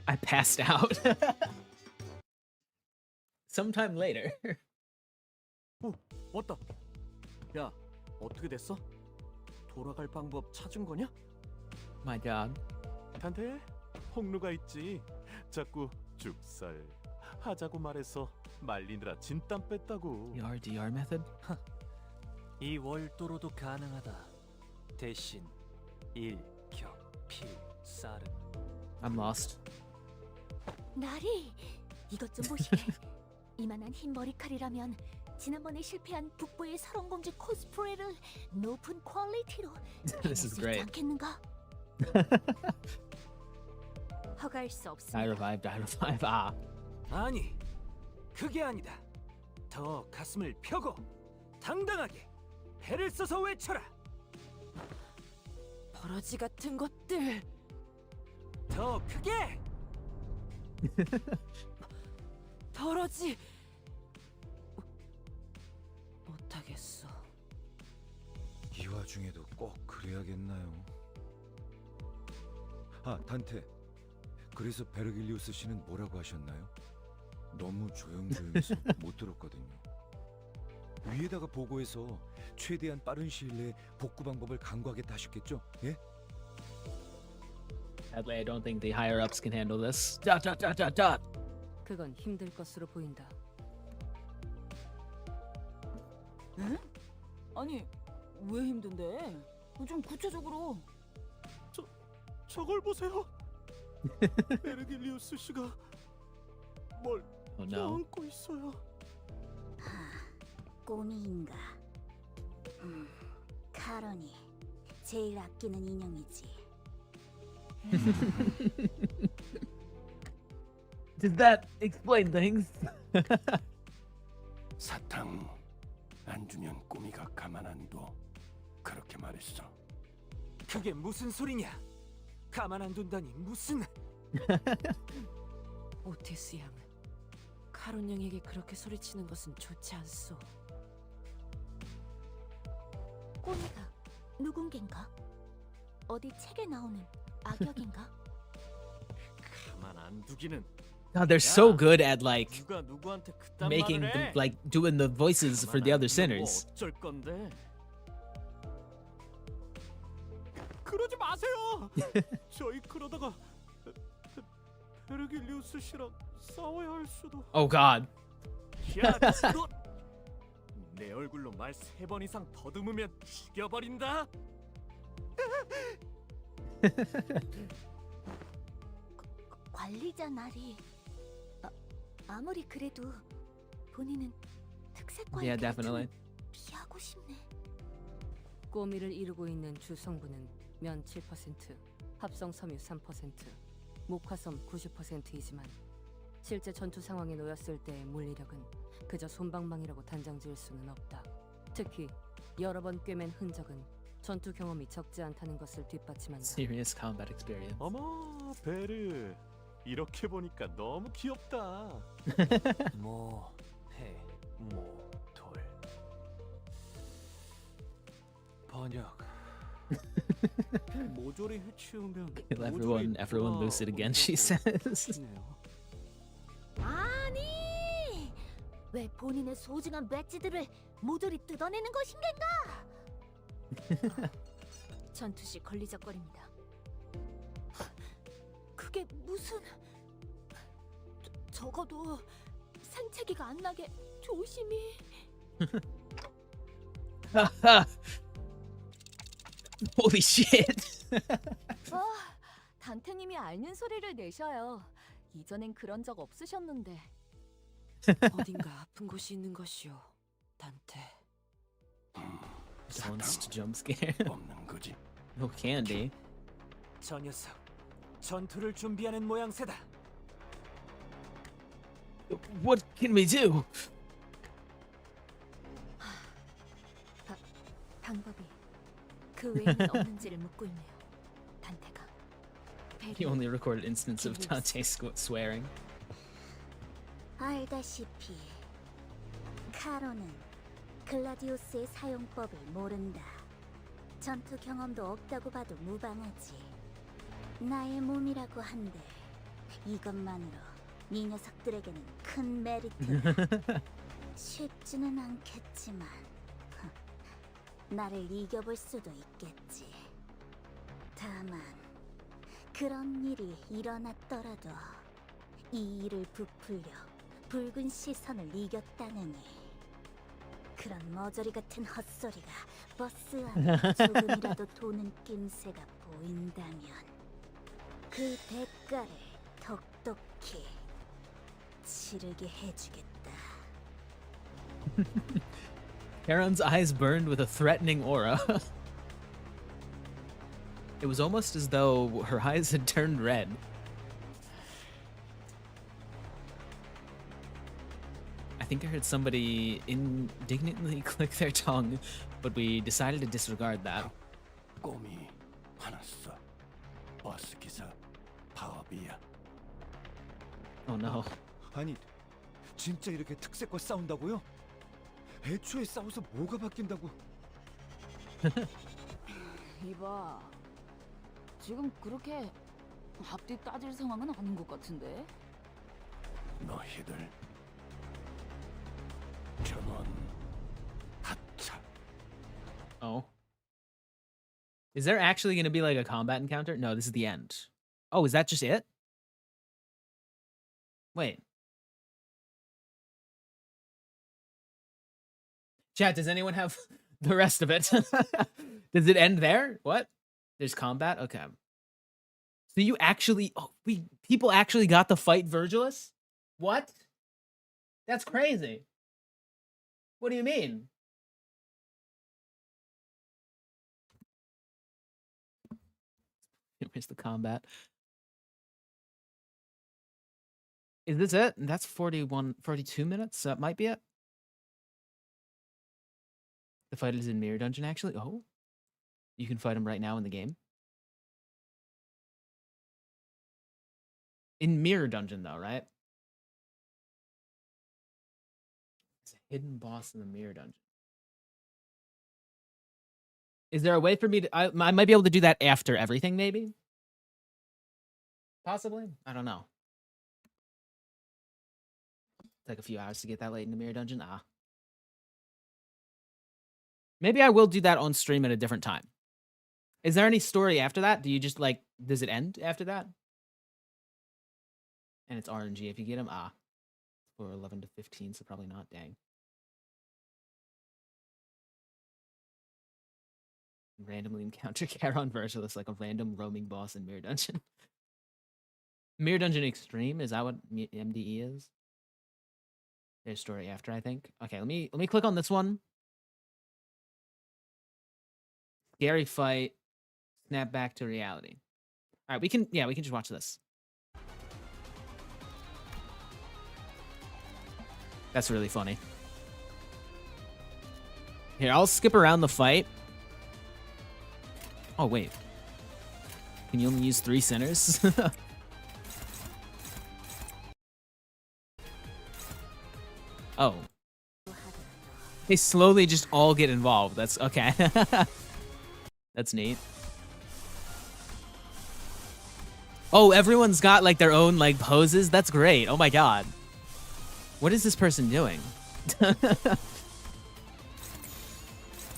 I passed out. Sometime later. 왔다. 야, 어떻게 됐어? 돌아갈 방법 찾은 거냐? My God. 단테, 홍루가 있지. 자꾸 죽살 하자고 말해서 말리느라 진땀 뺐다고. ER method? 이 월도로도 가능하다. 대신 1, 격, 필, 쌀은 I'm lost. 나리, 이것 좀 보시게. 이만한 흰 머리칼이라면 지난번에 실패한 북부의 사롱공주 코스프레를 높은 퀄리티로 해낼 This is 수 있지 great. 않겠는가? 허가할 수 Die 없습니다. revive, die revive. Ah. 아니, 그게 아니다. 더 가슴을 펴고 당당하게 배를 써서 외쳐라. 버러지 같은 것들. 더 크게. 버러지. 못하겠어. 이 와중에도 꼭 그래야겠나요? 아, 단테. 그래서 베르길리우스 씨는 뭐라고 하셨나요? 너무 조용조용해서 못 들었거든요. 위에다가 보고해서 최대한 빠른 시일 내에 복구 방법을 강구하겠다 하셨겠죠? 예? Sadly, I don't think the higher ups can handle this. Dot dot dot dot dot. 그건 힘들 것으로 보인다. 응? 아니, 왜 힘든데? 좀 구체적으로. 저걸 보세요. 베르길리우스 씨가 뭘 Oh no. 안고 있어요. 꼬미인가? 카론이 제일 아끼는 인형이지. Does that explain things? 사탕 안 주면 꼬미가 가만 안 둬. 그렇게 말했어. 그게 무슨 소리냐? 가만 안 둔다니 무슨? 오티스 양. 카론 양에게 그렇게 소리치는 것은 좋지 않소. 꼬미가 누군겐가? 어디 책에 나오는 악역인가? 가만 안 두기는 God, they're so good at like 누가 누구한테 그딴 making 말을 the, 해? like doing the voices for the 가만 other 안 두면 sinners. 뭐 어쩔 건데? 그러지 마세요. 저희 그러다가 베르길리우스 씨랑 싸워야 할 수도. Oh God. 야, 너! 내 얼굴로 말 3번 이상 더듬으면 죽여버린다. 관리자 나리. 아무리 그래도 본인은 특색과의 Yeah, definitely. 피하고 싶네. 꼬미를 이루고 있는 주 성분은 면 7%, 합성 섬유 3%, 목화섬 90%이지만 실제 전투 상황에 놓였을 때의 물리력은 그저 솜방망이라고 단정지을 수는 없다. 특히 여러 번 꿰맨 흔적은 전투 경험이 적지 않다는 것을 뒷받침한다. Serious combat experience. 어머, 베르. 이렇게 보니까 너무 귀엽다. 뭐, 해, 뭐, 돌. 번역. 모조리 해치우면 Kill everyone loose it again, she says. 아니, 왜 본인의 소중한 배지들을 모조리 뜯어내는 것인가? 전투 시 걸리적거립니다. 그게 무슨? 적어도 생채기가 안 나게 조심히. Holy shit. 단테님이 앓는 소리를 내셔요. 이전엔 그런 적 없으셨는데. 어딘가 아픈 곳이 있는 것이오, 단테. Balanced jump scare. 없는 거지. No candy. 저 녀석 전투를 준비하는 모양새다. What can we do? 방법이 그 외에는 없는지를 묻고 있네요. 단테가. He only recorded instance of Dante swearing. 알다시피 카로는 글라디우스의 사용법을 모른다. 전투 경험도 없다고 봐도 무방하지. 나의 몸이라고 한데 이것만으로 이 녀석들에게는 큰 메리트다. 쉽지는 않겠지만 나를 이겨볼 수도 있겠지. 다만 그런 일이 일어났더라도 이 일을 부풀려 붉은 시선을 이겼다느니 그런 머저리 같은 헛소리가 버스 안에 조금이라도 도는 낌새가 보인다면 그 대가를 톡톡히 치르게 해주겠다. Charon's eyes burned with a threatening aura. It was almost as though her eyes had turned red. I think I heard somebody indignantly click their tongue, but we decided to disregard that. 꿈이 화났어. 버스 기사 파업이야. Oh no. 아니, 진짜 이렇게 특색과 싸운다고요? 애초에 싸워서 뭐가 바뀐다고? 이봐, 지금 그렇게 앞뒤 따질 상황은 아닌 것 같은데? 너희들 전원 하차. Oh. Is there actually going to be like a combat encounter? No, this is the end. Oh, is that just it? Wait. Chat, does anyone have the rest of it? Does it end there? What? There's combat? Okay. So you actually... Oh, people actually got to fight Virgilus? What? That's crazy. What do you mean? Here's the combat. Is this it? That's 42 minutes. That might be it. The fight is in Mirror Dungeon, actually. Oh. You can fight him right now in the game. In Mirror Dungeon, though, right? It's a hidden boss in the Mirror Dungeon. Is there a way for me to... I might be able to do that after everything, maybe? Possibly? I don't know. Take a few hours to get that late in the Mirror Dungeon. Ah. Maybe I will do that on stream at a different time. Is there any story after that? Do you just, like... Does it end after that? And it's RNG if you get him. Ah. For 11 to 15, so probably not. Dang. Randomly encounter Charon Virgilus like a random roaming boss in Mirror Dungeon. Mirror Dungeon Extreme, is that what MDE is? There's story after, I think. Okay, let me click on this one. Scary fight. Snap back to reality. All right, we can just watch this. That's really funny. Here, I'll skip around the fight. Oh, wait. Can you only use 3 centers? Oh. They slowly just all get involved. That's okay. That's neat. Oh, everyone's got like their own like poses. That's great. Oh my god. What is this person doing?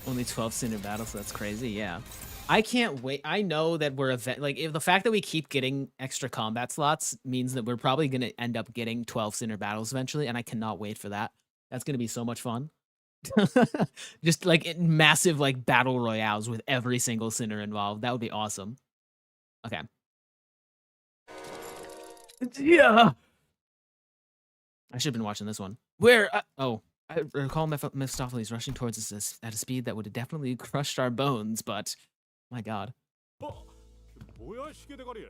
Only 12 center battles, so that's crazy. Yeah. I can't wait. I know that we're if the fact that we keep getting extra combat slots means that we're probably going to end up getting 12 center battles eventually, and I cannot wait for that. That's going to be so much fun. Just like massive like battle royales with every single center involved. That would be awesome. Okay. Yeah. I should have been watching this one. Where? I recall Mephistopheles rushing towards us at a speed that would have definitely crushed our bones, but my God. 뭐야 시계 대가리?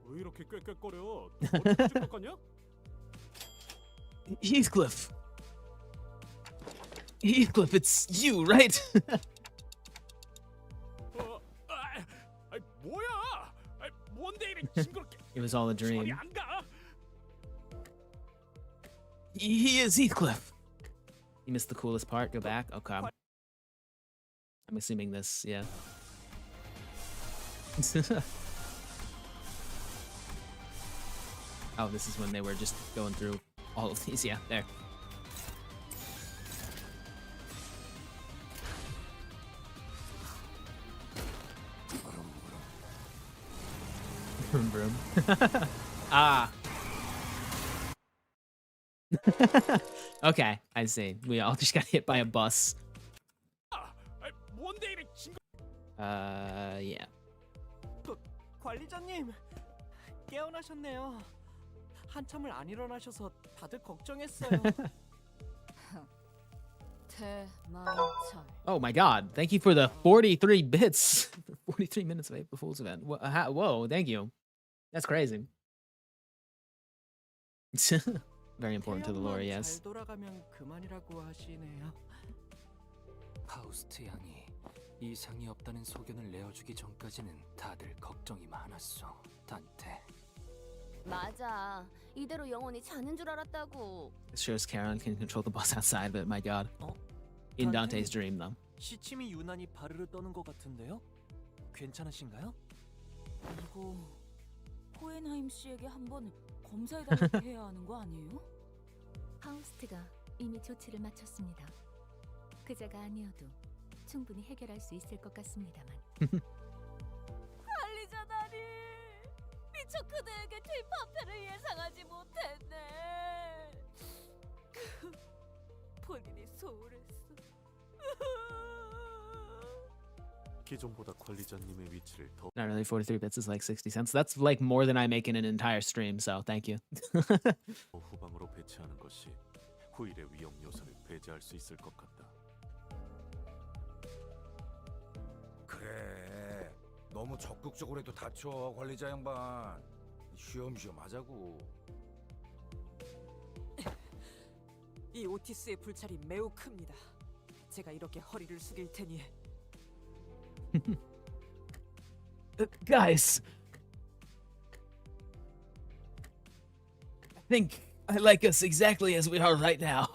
왜 이렇게 꾀꾀거려? 머리 찢을 것 같냐? Heathcliff. Heathcliff, it's you, right? 뭐야? 뭔데 이래 징그럽게? It was all a 손이 dream. 안 가? He is Heathcliff. You missed the coolest part. Go back. Okay. I'm assuming this, yeah. Oh, this is when they were just going through all of these. Yeah, there. Vroom vroom. Ah. Okay, I see. We all just got hit by a bus. 뭔데 이래 징그? Yeah. 관리자님 깨어나셨네요. 한참을 안 일어나셔서 다들 걱정했어요. 대망철. Oh my God! Thank you for the 43 bits, 43 minutes of April Fool's event. Whoa! Thank you. That's crazy. Very important to the lore, yes. 잘 돌아가면 그만이라고 하시네요. 파우스트 양이 이상이 없다는 소견을 내어주기 전까지는 다들 걱정이 많았어, 단테. 맞아. 이대로 영원히 자는 줄 알았다고. This shows Charon can control the bus outside, but my God. In Dante's dream, though. 시침이 유난히 바르르 떠는 것 같은데요? 괜찮으신가요? 이거 호엔하임 씨에게 한번 검사해달라고 해야 하는 거 아니에요? 파우스트가 이미 조치를 마쳤습니다. 그자가 아니어도 충분히 해결할 수 있을 것 같습니다만. 관리자다니 미처 그대에게 뒷파편을 예상하지 못했네. 본인이 소홀했어. 기존보다 관리자님의 위치를 더 Not really. 43 bits is like 60 cents. That's like more than I make in an entire stream. So thank you. 후방으로 배치하는 것이 후일의 위험 요소를 배제할 수 있을 것 같다. 그래. 너무 적극적으로 해도 다쳐 관리자 양반. 쉬엄쉬엄 하자고. 이 오티스의 불찰이 매우 큽니다. 제가 이렇게 허리를 숙일 테니. Guys, I think I like us exactly as we are right now.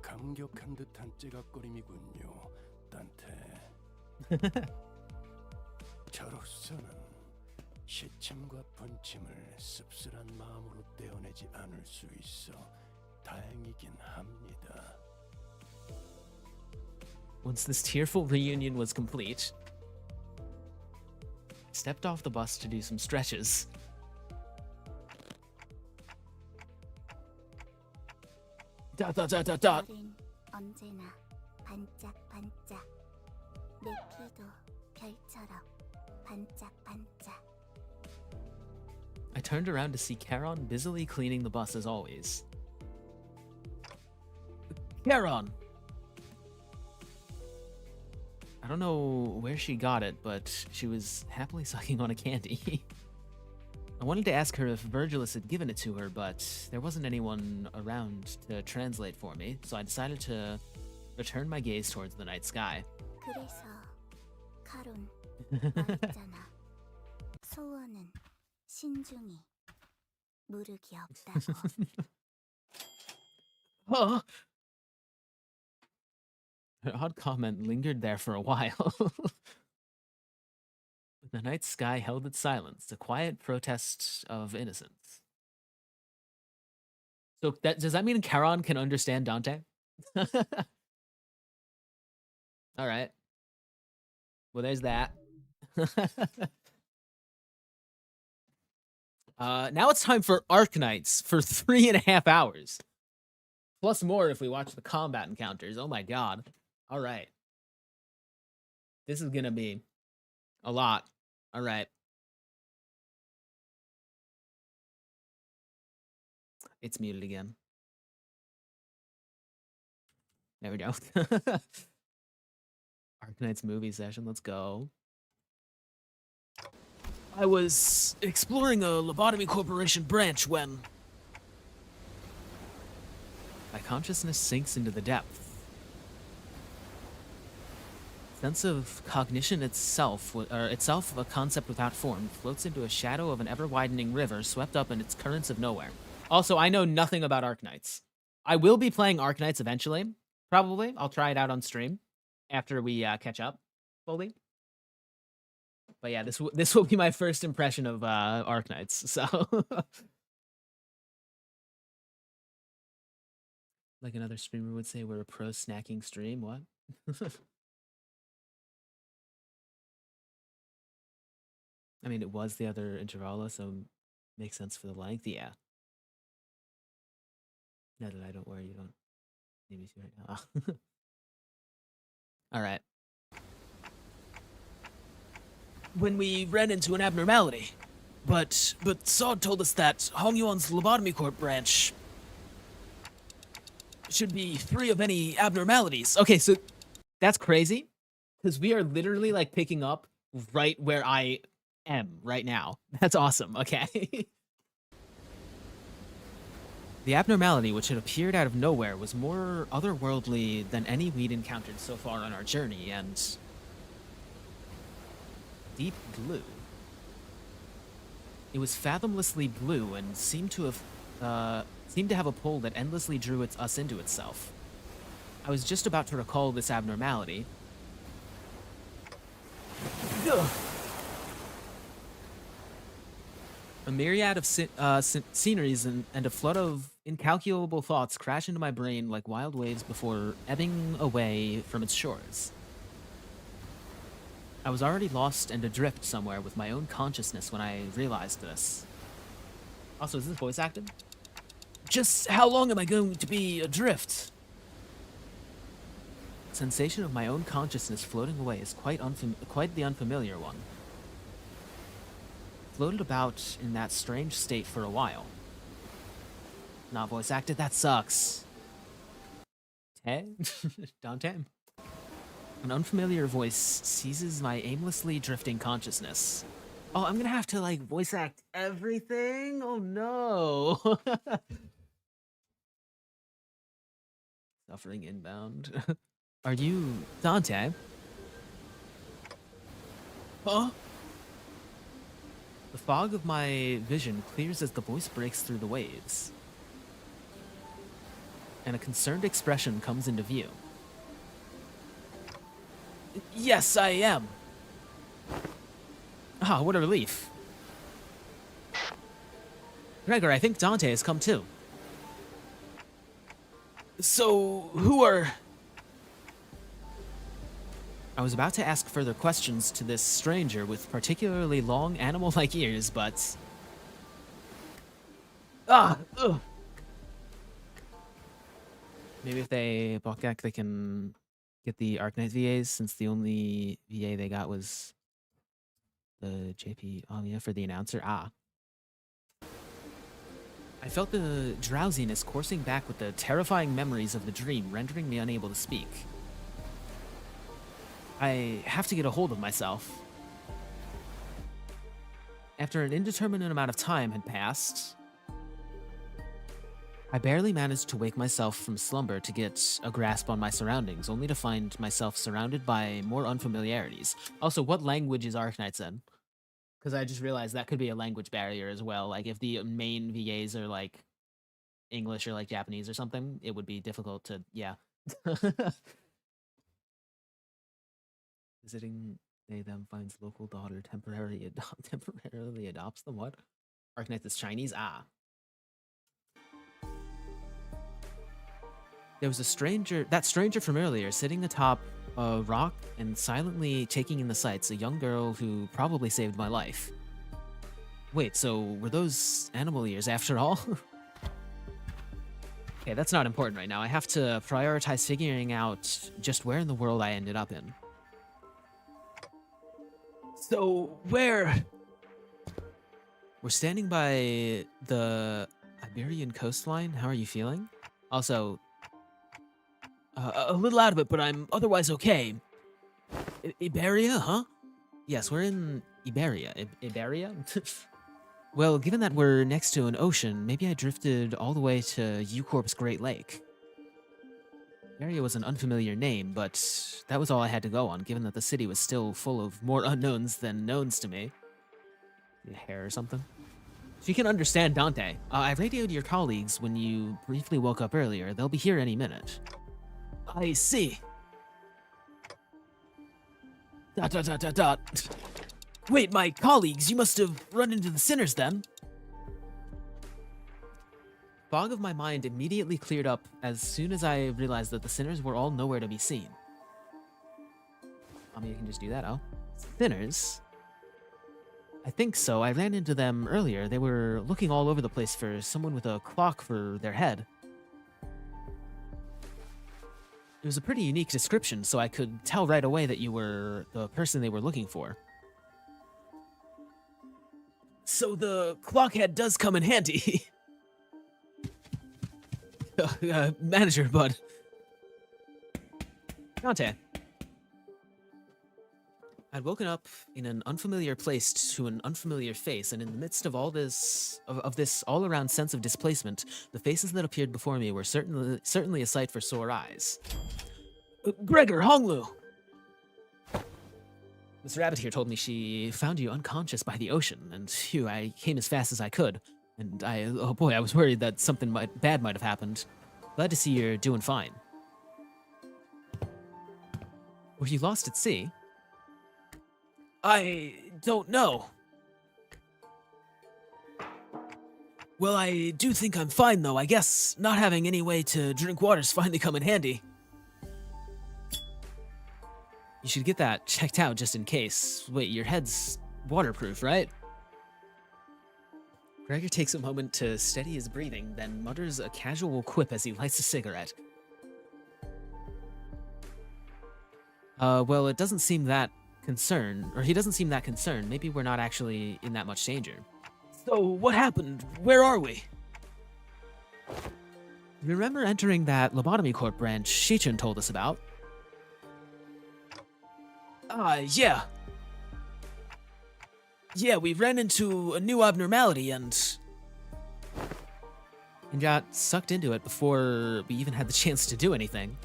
감격한 듯한 찌각거림이군요, 단테. 저로서는 시침과 분침을 씁쓸한 마음으로 떼어내지 않을 수 있어 다행이긴 합니다. Once this tearful reunion was complete, I stepped off the bus to do some stretches. Dot dot dot dot dot. 별은 언제나 반짝반짝. 내 피도 별처럼 반짝반짝. I turned around to see Charon busily cleaning the bus as always. Charon! I don't know where she got it, but she was happily sucking on a candy. I wanted to ask her if Virgilus had given it to her, but there wasn't anyone around to translate for me, so I decided to return my gaze towards the night sky. 그래서 카론 말했잖아. 소원은 신중히 무르기 없다고. Huh? Her odd comment lingered there for a while. The night sky held its silence, a quiet protest of innocence. So does that mean Charon can understand Dante? All right. Well, there's that. Now it's time for Arknights for 3.5 hours. Plus more if we watch the combat encounters. Oh my God. All right. This is going to be a lot. All right. It's muted again. There we go. Arknights movie session. Let's go. I was exploring a lobotomy corporation branch when my consciousness sinks into the depth. Sense of cognition itself, itself a concept without form, floats into a shadow of an ever-widening river swept up in its currents of nowhere. Also, I know nothing about Arknights. I will be playing Arknights eventually. Probably. I'll try it out on stream after we catch up fully. But yeah, this will be my first impression of Arknights. So, like another streamer would say, we're a pro snacking stream. What? I mean, it was the other Intervala, so makes sense for the length. Yeah. Now that I don't worry, you don't need me to right now. All right. When we ran into an abnormality, but Sod told us that Hongyuan's Lobotomy Corp branch should be free of any abnormalities. Okay, so that's crazy, because we are literally like picking up right where I am right now. That's awesome. Okay. The abnormality, which had appeared out of nowhere, was more otherworldly than any we'd encountered so far on our journey, and deep blue. It was fathomlessly blue and seemed to have a pull that endlessly drew us into itself. I was just about to recall this abnormality. Ugh. A myriad of sceneries and a flood of incalculable thoughts crash into my brain like wild waves before ebbing away from its shores. I was already lost and adrift somewhere with my own consciousness when I realized this. Also, is this voice acted? Just how long am I going to be adrift? Sensation of my own consciousness floating away is quite the unfamiliar one. Floated about in that strange state for a while. Not voice acted, that sucks. Hey? Dante? An unfamiliar voice seizes my aimlessly drifting consciousness. Oh, I'm gonna have to, like, voice act everything? Oh no! Suffering inbound. Are you Dante? Huh? The fog of my vision clears as the voice breaks through the waves, and a concerned expression comes into view. Yes, I am. Ah, what a relief. Gregor, I think Dante has come too. So, who are... I was about to ask further questions to this stranger with particularly long animal-like ears, but... Ugh. Maybe if they Bokak, they can get the Arknight VAs, since the only VA they got was the JP Amia for the announcer. Ah. I felt the drowsiness coursing back with the terrifying memories of the dream, rendering me unable to speak. I have to get a hold of myself. After an indeterminate amount of time had passed, I barely managed to wake myself from slumber to get a grasp on my surroundings, only to find myself surrounded by more unfamiliarities. Also, what language is Arknights in? Because I just realized that could be a language barrier as well. Like, if the main VAs are, like, English or, like, Japanese or something, it would be difficult to, yeah. Visiting they them finds local daughter temporarily adopts them. What? Arknights is Chinese? Ah. There was that stranger from earlier, sitting atop a rock and silently taking in the sights, a young girl who probably saved my life. Wait, so were those animal ears after all? Okay, that's not important right now. I have to prioritize figuring out just where in the world I ended up in. So, where? We're standing by the Iberian coastline, how are you feeling? Also, a little out of it, but I'm otherwise okay. Iberia, huh? Yes, we're in Iberia. Iberia? Well, given that we're next to an ocean, maybe I drifted all the way to U-Corp's Great Lake. Iberia was an unfamiliar name, but that was all I had to go on, given that the city was still full of more unknowns than knowns to me. Your hair or something? So you can understand Dante. I radioed your colleagues when you briefly woke up earlier. They'll be here any minute. I see. ... Wait, my colleagues, you must have run into the sinners then. Fog of my mind immediately cleared up as soon as I realized that the sinners were all nowhere to be seen. I mean, you can just do that, oh. Sinners? I think so. I ran into them earlier. They were looking all over the place for someone with a clock for their head. It was a pretty unique description, so I could tell right away that you were the person they were looking for. So the clock head does come in handy. Manager, bud. Dante. I'd woken up in an unfamiliar place to an unfamiliar face, and in the midst of all this, of this all-around sense of displacement, the faces that appeared before me were certainly a sight for sore eyes. Gregor, Honglu! Miss Rabbit here told me she found you unconscious by the ocean, and phew, I came as fast as I could. And oh boy, I was worried that something bad might have happened. Glad to see you're doing fine. Were you lost at sea? I don't know. Well, I do think I'm fine, though. I guess not having any way to drink water's finally come in handy. You should get that checked out just in case. Wait, your head's waterproof, right? Gregor takes a moment to steady his breathing, then mutters a casual quip as he lights a cigarette. Well, it doesn't seem that concerned, or he doesn't seem that concerned. Maybe we're not actually in that much danger. So, what happened? Where are we? Remember entering that lobotomy corp branch Shichun told us about? Yeah. Yeah, we ran into a new abnormality and got sucked into it before we even had the chance to do anything.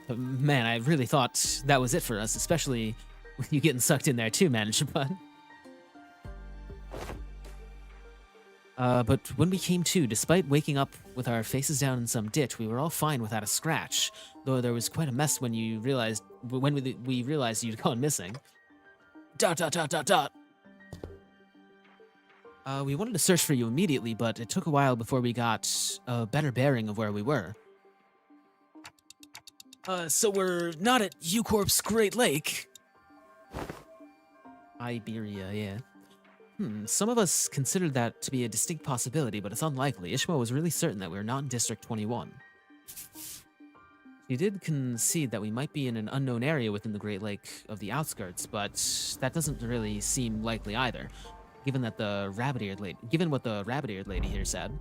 But man, I really thought that was it for us, especially with you getting sucked in there too, Manager Bud. But when we came to, despite waking up with our faces down in some ditch, we were all fine without a scratch, though there was quite a mess when we realized you'd gone missing. ... We wanted to search for you immediately, but it took a while before we got a better bearing of where we were. So we're not at U-Corp's Great Lake? Iberia, yeah. Some of us considered that to be a distinct possibility, but it's unlikely. Ishmael was really certain that we were not in District 21. He did concede that we might be in an unknown area within the Great Lake of the outskirts, but that doesn't really seem likely either, given what the rabbit-eared lady here said.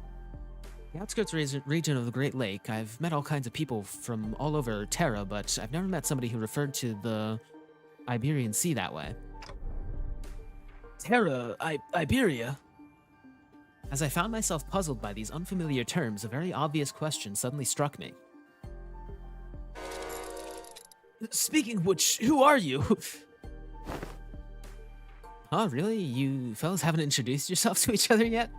The outskirts region of the Great Lake, I've met all kinds of people from all over Terra, but I've never met somebody who referred to the Iberian Sea that way. Terra, Iberia? As I found myself puzzled by these unfamiliar terms, a very obvious question suddenly struck me. Speaking of which, who are you? Huh, really? You fellas haven't introduced yourselves to each other yet?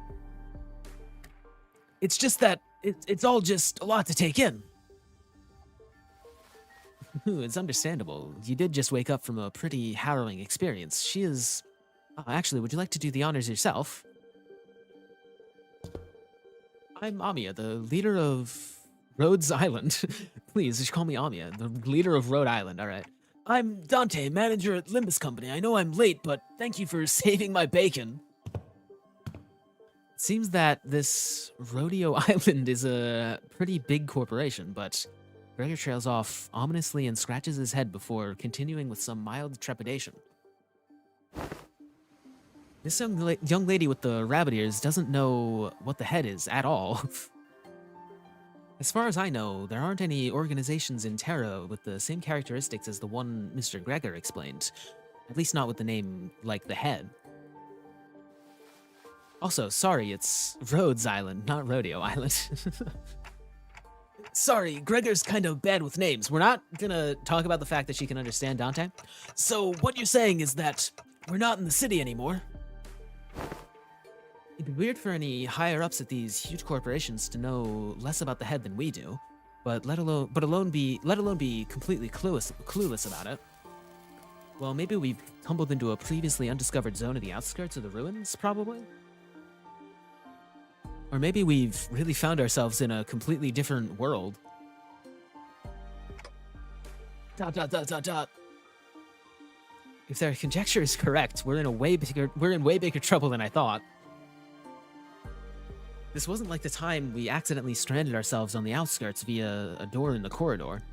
It's just that it's all just a lot to take in. It's understandable. You did just wake up from a pretty harrowing experience. She is... actually, would you like to do the honors yourself? I'm Amia, the leader of Rhodes Island. Please, just call me Amia, the leader of Rhode Island, alright. I'm Dante, manager at Limbus Company. I know I'm late, but thank you for saving my bacon. It seems that this Rodeo Island is a pretty big corporation, but Gregor trails off ominously and scratches his head before continuing with some mild trepidation. This young lady with the rabbit ears doesn't know what the head is at all. As far as I know, there aren't any organizations in Terra with the same characteristics as the one Mr. Gregor explained. At least not with the name like the head. Also, sorry, it's Rhodes Island, not Rodeo Island. Sorry, Gregor's kind of bad with names. We're not gonna talk about the fact that she can understand Dante. So what you're saying is that we're not in the city anymore? It'd be weird for any higher-ups at these huge corporations to know less about the head than we do, but let alone be completely clueless about it. Well, maybe we've tumbled into a previously undiscovered zone of the outskirts of the ruins, probably? Or maybe we've really found ourselves in a completely different world. ... If their conjecture is correct, we're in way bigger trouble than I thought. This wasn't like the time we accidentally stranded ourselves on the outskirts via a door in the corridor.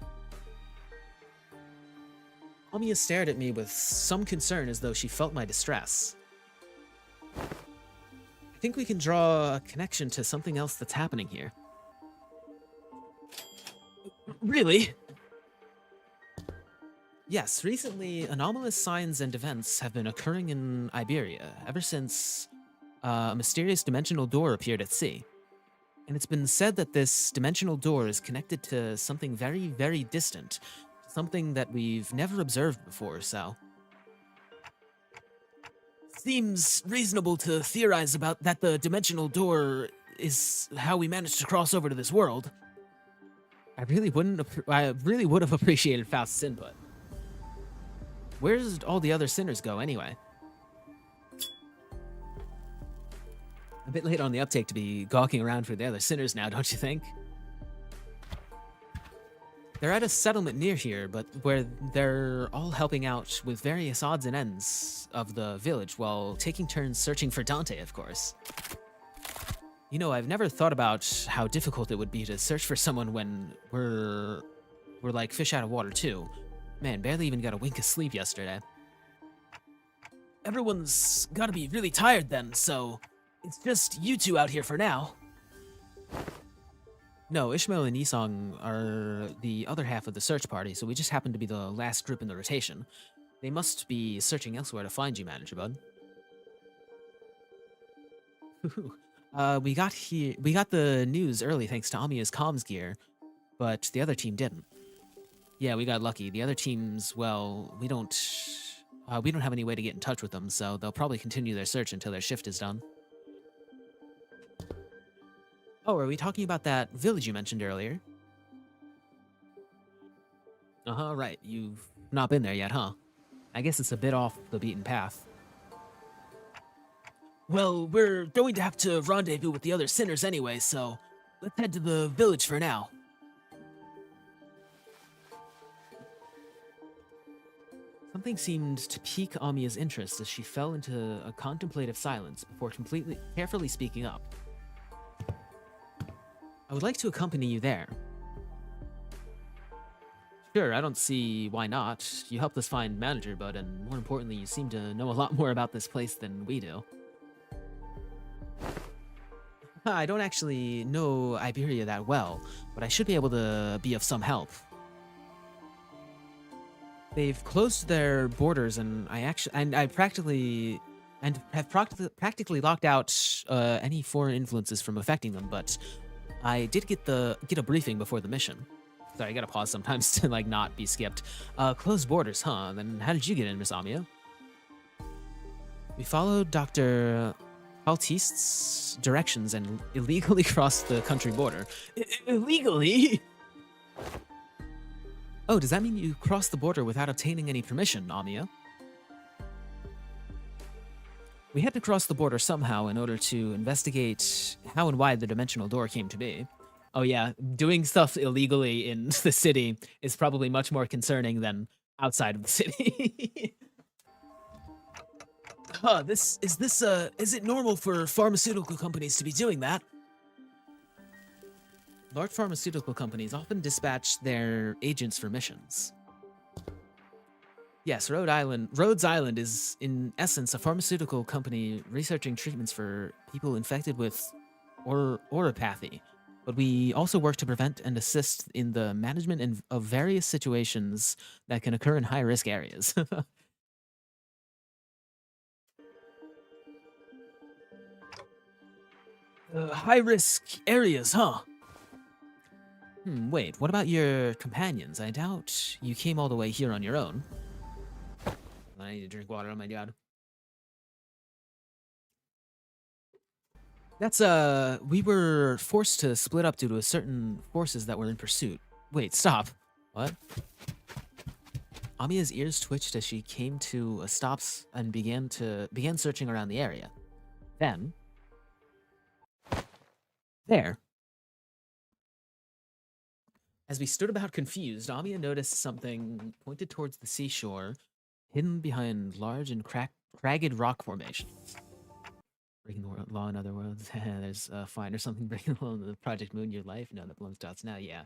Amiya stared at me with some concern as though she felt my distress. I think we can draw a connection to something else that's happening here. Really? Yes, recently, anomalous signs and events have been occurring in Iberia ever since a mysterious dimensional door appeared at sea. And it's been said that this dimensional door is connected to something very, very distant, something that we've never observed before, so... Seems reasonable to theorize about that the dimensional door is how we managed to cross over to this world. I really would have appreciated Faust's input. Where's all the other sinners go, anyway? A bit late on the uptake to be gawking around for the other sinners now, don't you think? They're at a settlement near here, but where they're all helping out with various odds and ends of the village while taking turns searching for Dante, of course. You know, I've never thought about how difficult it would be to search for someone when we're like fish out of water too. Man, barely even got a wink of sleep yesterday. Everyone's gotta be really tired then, so it's just you two out here for now. No, Ishmael and Isong are the other half of the search party, so we just happen to be the last group in the rotation. They must be searching elsewhere to find you, Manager Bud. We got the news early thanks to Amiya's comms gear, but the other team didn't. Yeah, we got lucky. The other teams, well, we don't have any way to get in touch with them, so they'll probably continue their search until their shift is done. Oh, are we talking about that village you mentioned earlier? Uh-huh, right. You've not been there yet, huh? I guess it's a bit off the beaten path. Well, we're going to have to rendezvous with the other sinners anyway, so let's head to the village for now. Something seemed to pique Amiya's interest as she fell into a contemplative silence before carefully speaking up. I would like to accompany you there. Sure, I don't see why not. You helped us find Manager Bud, and more importantly, you seem to know a lot more about this place than we do. I don't actually know Iberia that well, but I should be able to be of some help. They've closed their borders, and have practically locked out any foreign influences from affecting them. But I did get a briefing before the mission. Sorry, I gotta pause sometimes to like not be skipped. Closed borders, huh? Then how did you get in, Miss Amiya? We followed Dr. Altiste's directions and illegally crossed the country border. Illegally? Oh, does that mean you crossed the border without obtaining any permission, Amiya? We had to cross the border somehow in order to investigate how and why the dimensional door came to be. Oh yeah, doing stuff illegally in the city is probably much more concerning than outside of the city. Is it normal for pharmaceutical companies to be doing that? Large pharmaceutical companies often dispatch their agents for missions. Yes, Rhodes Island is, in essence, a pharmaceutical company researching treatments for people infected with oropathy. But we also work to prevent and assist in the management of various situations that can occur in high-risk areas. High-risk areas, huh? Wait, what about your companions? I doubt you came all the way here on your own. I need to drink water, oh my god. That's, we were forced to split up due to certain forces that were in pursuit. Wait, stop. What? Amiya's ears twitched as she came to a stop and began searching around the area. Then, there. As we stood about confused, Amiya noticed something pointed towards the seashore, hidden behind large and cragged rock formations. Breaking the law in other worlds. There's a fine or something breaking the law in the Project Moon your life? No, that blows dots now, yeah.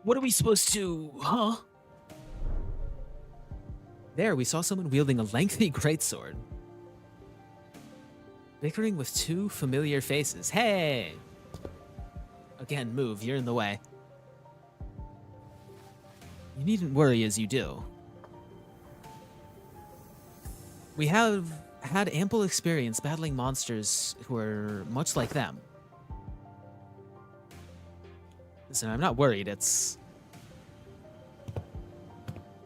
What are we supposed to, huh? There, we saw someone wielding a lengthy greatsword. Bickering with two familiar faces. Hey! Again, move, you're in the way. You needn't worry as you do. We have had ample experience battling monsters who are much like them. Listen, I'm not worried, it's...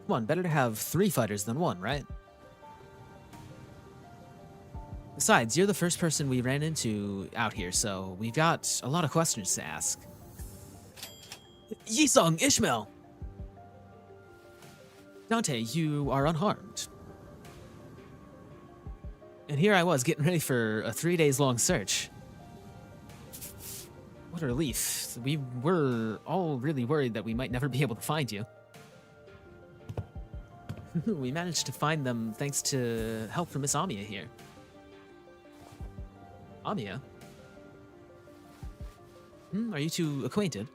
Come on, better to have 3 fighters than 1, right? Besides, you're the first person we ran into out here, so we've got a lot of questions to ask. Yisung, Ishmael! Dante, you are unharmed. And here I was, getting ready for a 3 days long search. What a relief. We were all really worried that we might never be able to find you. We managed to find them thanks to help from Miss Amiya here. Amiya? Are you two acquainted?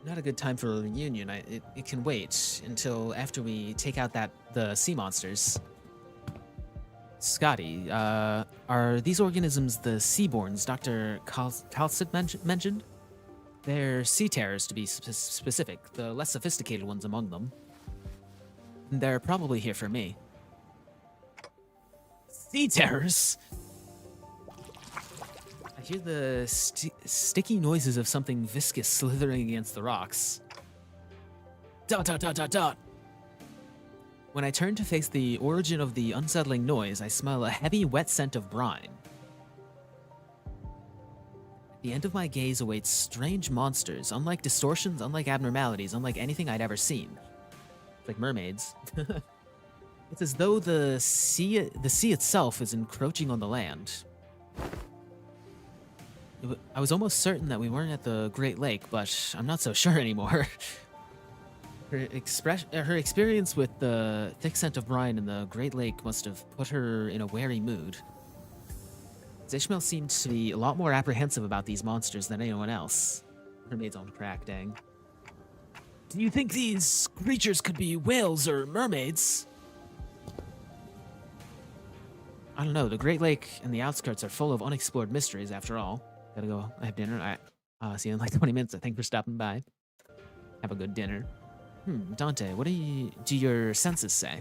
Not a good time for a reunion. It can wait until after we take out the sea monsters. Scotty, are these organisms the Seaborns Dr. Kalsit mentioned? They're sea terrors, to be specific, the less sophisticated ones among them. They're probably here for me. Sea terrors? I hear the sticky noises of something viscous slithering against the rocks. Dot dot dot dot dot. When I turn to face the origin of the unsettling noise, I smell a heavy, wet scent of brine. At the end of my gaze awaits strange monsters, unlike distortions, unlike abnormalities, unlike anything I'd ever seen. Like mermaids. It's as though the sea itself is encroaching on the land. I was almost certain that we weren't at the Great Lake, but I'm not so sure anymore. Her experience with the thick scent of brine in the Great Lake must have put her in a wary mood. Ishmael seemed to be a lot more apprehensive about these monsters than anyone else. Mermaid's on crack, dang. Do you think these creatures could be whales or mermaids? I don't know, the Great Lake and the outskirts are full of unexplored mysteries after all. Gotta go, I have dinner. See you in like 20 minutes. Thanks for stopping by. Have a good dinner. Dante, what do your senses say?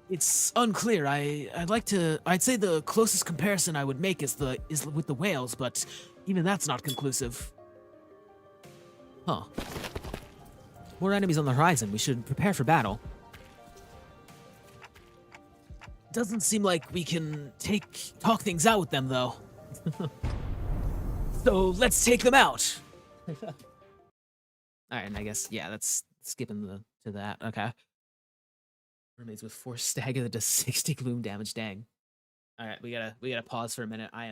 It's unclear. I'd say the closest comparison I would make is with the whales, but even that's not conclusive. Huh. More enemies on the horizon. We should prepare for battle. Doesn't seem like we can talk things out with them, though. So let's take them out. All right, and I guess that's skipping to that. Okay. Mermaids with 4 stagger that does 60 gloom damage. Dang. All right, we gotta pause for a minute. I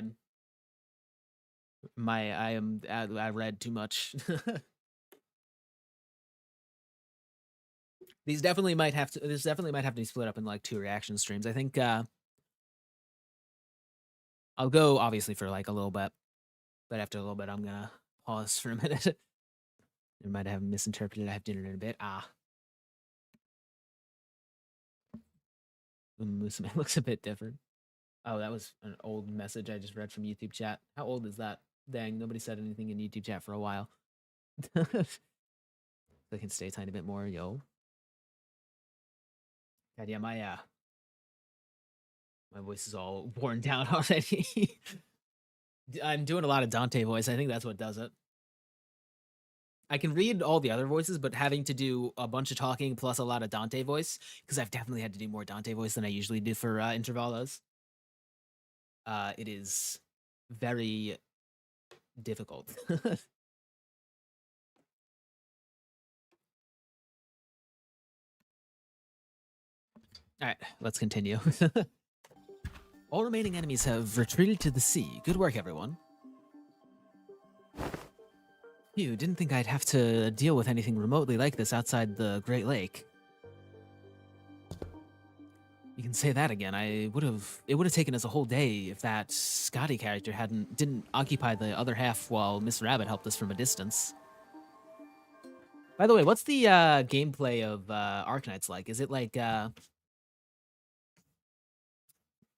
read too much. This definitely might have to be split up in like 2 reaction streams. I think I'll go obviously for like a little bit, but after a little bit I'm gonna pause for a minute. I might have misinterpreted. I have dinner in a bit. Musume looks a bit different. Oh, that was an old message I just read from YouTube chat. How old is that? Dang, nobody said anything in YouTube chat for a while. I can stay a tiny bit more, yo. God, yeah, my voice is all worn down already. I'm doing a lot of Dante voice. I think that's what does it. I can read all the other voices, but having to do a bunch of talking plus a lot of Dante voice, because I've definitely had to do more Dante voice than I usually do for intervalos. It is very difficult. All right, let's continue. All remaining enemies have retreated to the sea. Good work, everyone. Phew, didn't think I'd have to deal with anything remotely like this outside the Great Lake. You can say that again. It would have taken us a whole day if that Scotty character didn't occupy the other half while Miss Rabbit helped us from a distance. By the way, what's the gameplay of Arknights like? Is it like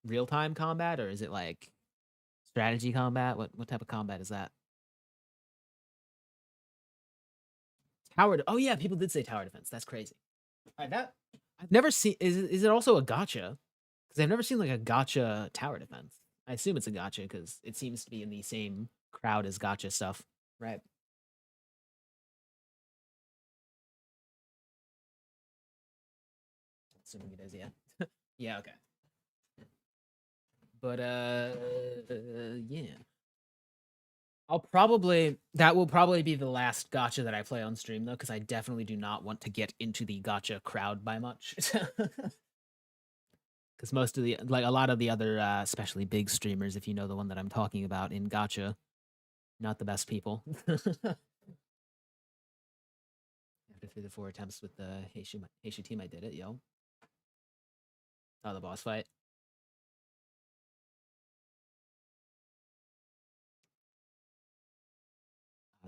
real-time combat, or is it like strategy combat? What type of combat is that? Tower. Oh yeah, people did say tower defense. That's crazy. All right, that I've never seen. Is it also a gotcha? Because I've never seen like a gotcha tower defense. I assume it's a gotcha because it seems to be in the same crowd as gotcha stuff, right? Assuming it is, yeah. Yeah, okay. But yeah. That will probably be the last gotcha that I play on stream though, because I definitely do not want to get into the gotcha crowd by much. Because most of a lot of the other, especially big streamers, if you know the one that I'm talking about in gotcha, not the best people. After 3 to 4 attempts with the Heishu team, I did it, yo. Oh, the boss fight.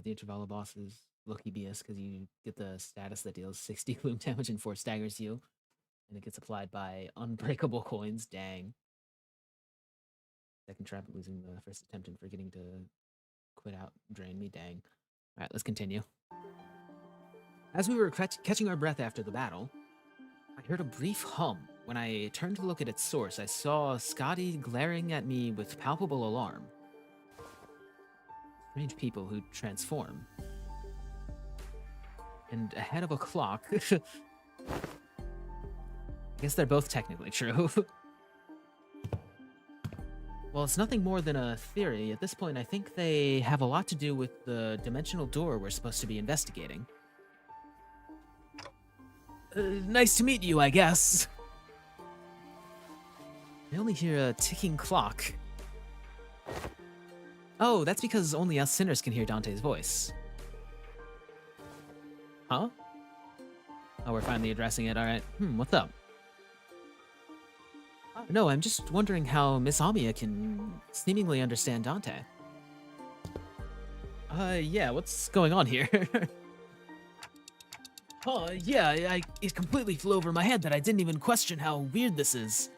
The intervallo boss is lucky BS because you get the status that deals 60 gloom damage and 4 staggers you. And it gets applied by unbreakable coins. Dang. Second trap, losing the first attempt and forgetting to quit out, drain me. Dang. Alright, let's continue. As we were catching our breath after the battle, I heard a brief hum. When I turned to look at its source, I saw Scotty glaring at me with palpable alarm. Strange people who transform. And ahead of a clock. I guess they're both technically true. Well, it's nothing more than a theory. At this point, I think they have a lot to do with the dimensional door we're supposed to be investigating. Nice to meet you, I guess. I only hear a ticking clock. Oh, that's because only us sinners can hear Dante's voice. Huh? Oh, we're finally addressing it. All right. What's up? No, I'm just wondering how Miss Amiya can seemingly understand Dante. Yeah, what's going on here? Yeah, it completely flew over my head that I didn't even question how weird this is.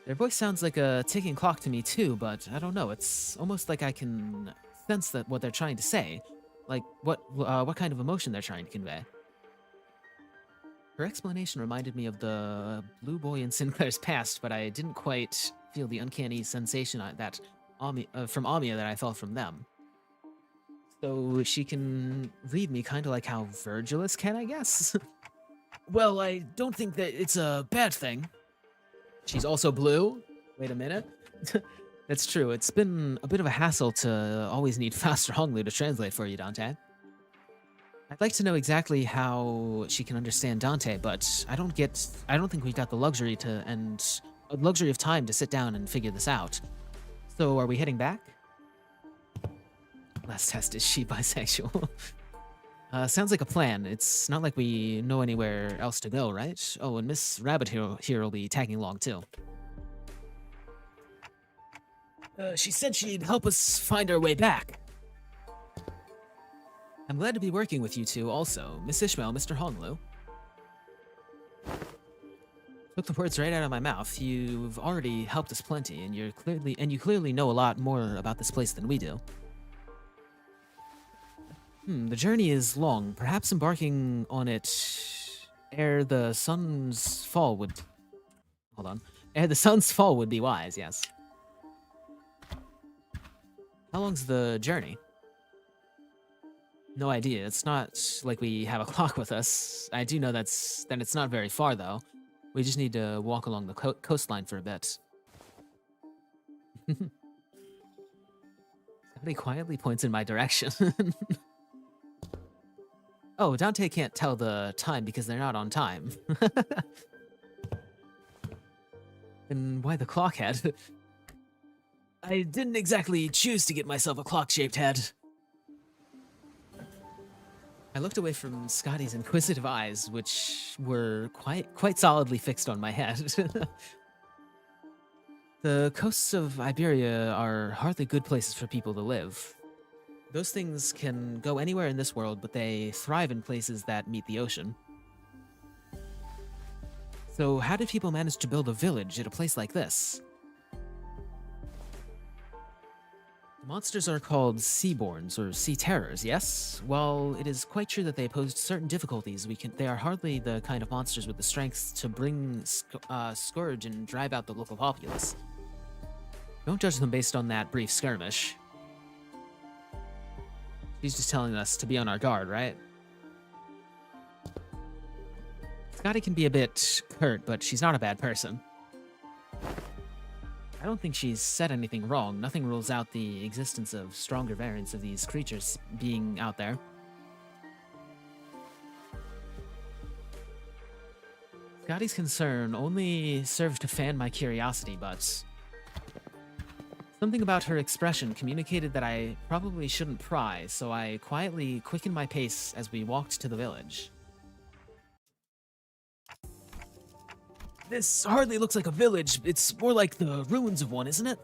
Their voice sounds like a ticking clock to me too, but I don't know, it's almost like I can sense that what they're trying to say. Like, what kind of emotion they're trying to convey. Her explanation reminded me of the blue boy in Sinclair's past, but I didn't quite feel the uncanny sensation that from Amiya that I felt from them. So she can read me kind of like how Virgilus can, I guess? Well, I don't think that it's a bad thing. She's also blue? Wait a minute. That's true. It's been a bit of a hassle to always need faster Honglu to translate for you, Dante. I'd like to know exactly how she can understand Dante, but I don't think we've got the luxury of time to sit down and figure this out. So are we heading back? Last test, is she bisexual? Sounds like a plan. It's not like we know anywhere else to go, right? Oh, and Miss Rabbit here will be tagging along too. She said she'd help us find our way back. I'm glad to be working with you two also, Miss Ishmael, Mr. Honglu. Took the words right out of my mouth. You've already helped us plenty, and you clearly know a lot more about this place than we do. The journey is long. Perhaps embarking on it ere the sun's fall would... Hold on. Ere the sun's fall would be wise, yes. How long's the journey? No idea. It's not like we have a clock with us. I do know that it's not very far, though. We just need to walk along the coastline for a bit. Somebody quietly points in my direction. Oh, Dante can't tell the time because they're not on time. And why the clock head? I didn't exactly choose to get myself a clock-shaped head. I looked away from Scotty's inquisitive eyes, which were quite solidly fixed on my head. The coasts of Iberia are hardly good places for people to live. Those things can go anywhere in this world, but they thrive in places that meet the ocean. So how did people manage to build a village at a place like this? The monsters are called Seaborns, or Sea Terrors, yes? While it is quite true that they posed certain difficulties, they are hardly the kind of monsters with the strength to bring Scourge and drive out the local populace. Don't judge them based on that brief skirmish. She's just telling us to be on our guard, right? Scotty can be a bit curt, but she's not a bad person. I don't think she's said anything wrong. Nothing rules out the existence of stronger variants of these creatures being out there. Scotty's concern only served to fan my curiosity, but something about her expression communicated that I probably shouldn't pry, so I quietly quickened my pace as we walked to the village. This hardly looks like a village. It's more like the ruins of one, isn't it?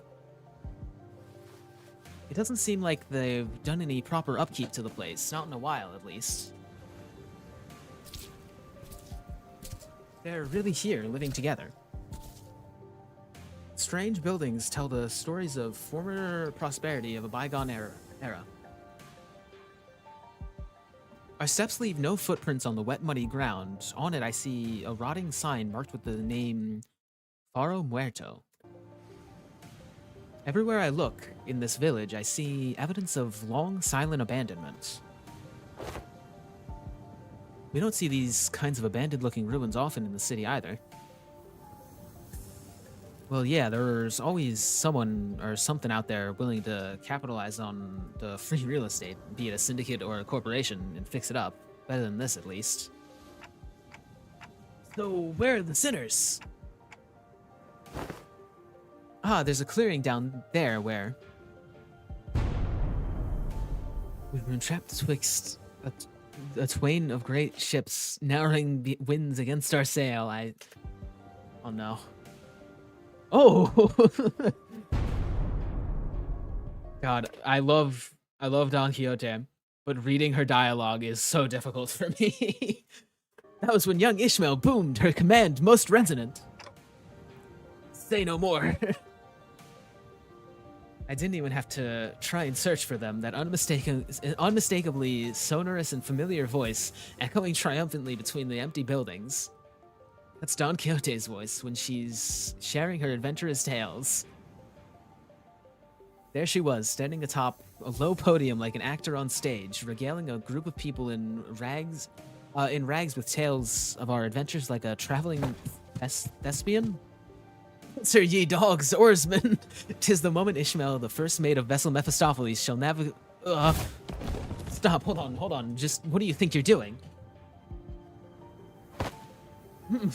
It doesn't seem like they've done any proper upkeep to the place, not in a while at least. They're really here, living together. Strange buildings tell the stories of former prosperity of a bygone era. Our steps leave no footprints on the wet, muddy ground. On it, I see a rotting sign marked with the name Faro Muerto. Everywhere I look in this village, I see evidence of long, silent abandonment. We don't see these kinds of abandoned-looking ruins often in the city either. Well, yeah, there's always someone or something out there willing to capitalize on the free real estate, be it a syndicate or a corporation, and fix it up. Better than this, at least. So, where are the sinners? Ah, there's a clearing down there where we've been trapped twixt a twain of great ships, narrowing the winds against our sail. Oh no. Oh! God, I love Don Quixote, but reading her dialogue is so difficult for me. That was when young Ishmael boomed, her command most resonant. Say no more. I didn't even have to try and search for them. That unmistakably sonorous and familiar voice echoing triumphantly between the empty buildings. That's Don Quixote's voice when she's sharing her adventurous tales. There she was, standing atop a low podium like an actor on stage, regaling a group of people in rags with tales of our adventures like a traveling thespian. Sir ye dogs, oarsmen! 'Tis the moment Ishmael, the first mate of vessel Mephistopheles, shall navigate. Stop! Hold on. Just what do you think you're doing?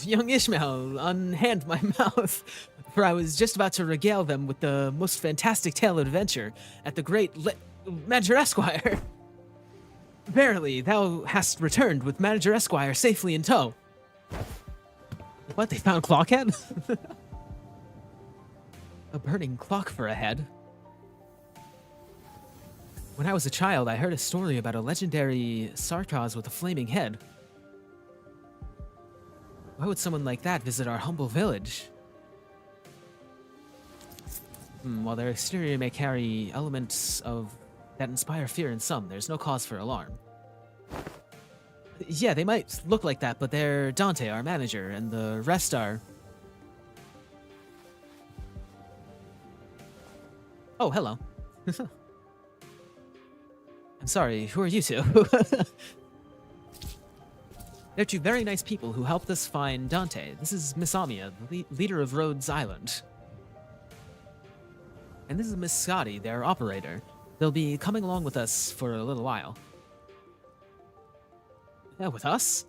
Young Ishmael, unhand my mouth, for I was just about to regale them with the most fantastic tale of adventure at the great Manager Esquire. Verily, thou hast returned with Manager Esquire safely in tow. What, they found Clockhead? A burning clock for a head. When I was a child, I heard a story about a legendary Sarkaz with a flaming head. Why would someone like that visit our humble village? While their exterior may carry elements that inspire fear in some, there's no cause for alarm. Yeah, they might look like that, but they're Dante, our manager, and the rest are... Oh, hello. I'm sorry, who are you two? They're two very nice people who helped us find Dante. This is Miss Amia, the leader of Rhodes Island. And this is Miss Scotty, their operator. They'll be coming along with us for a little while. Yeah, with us?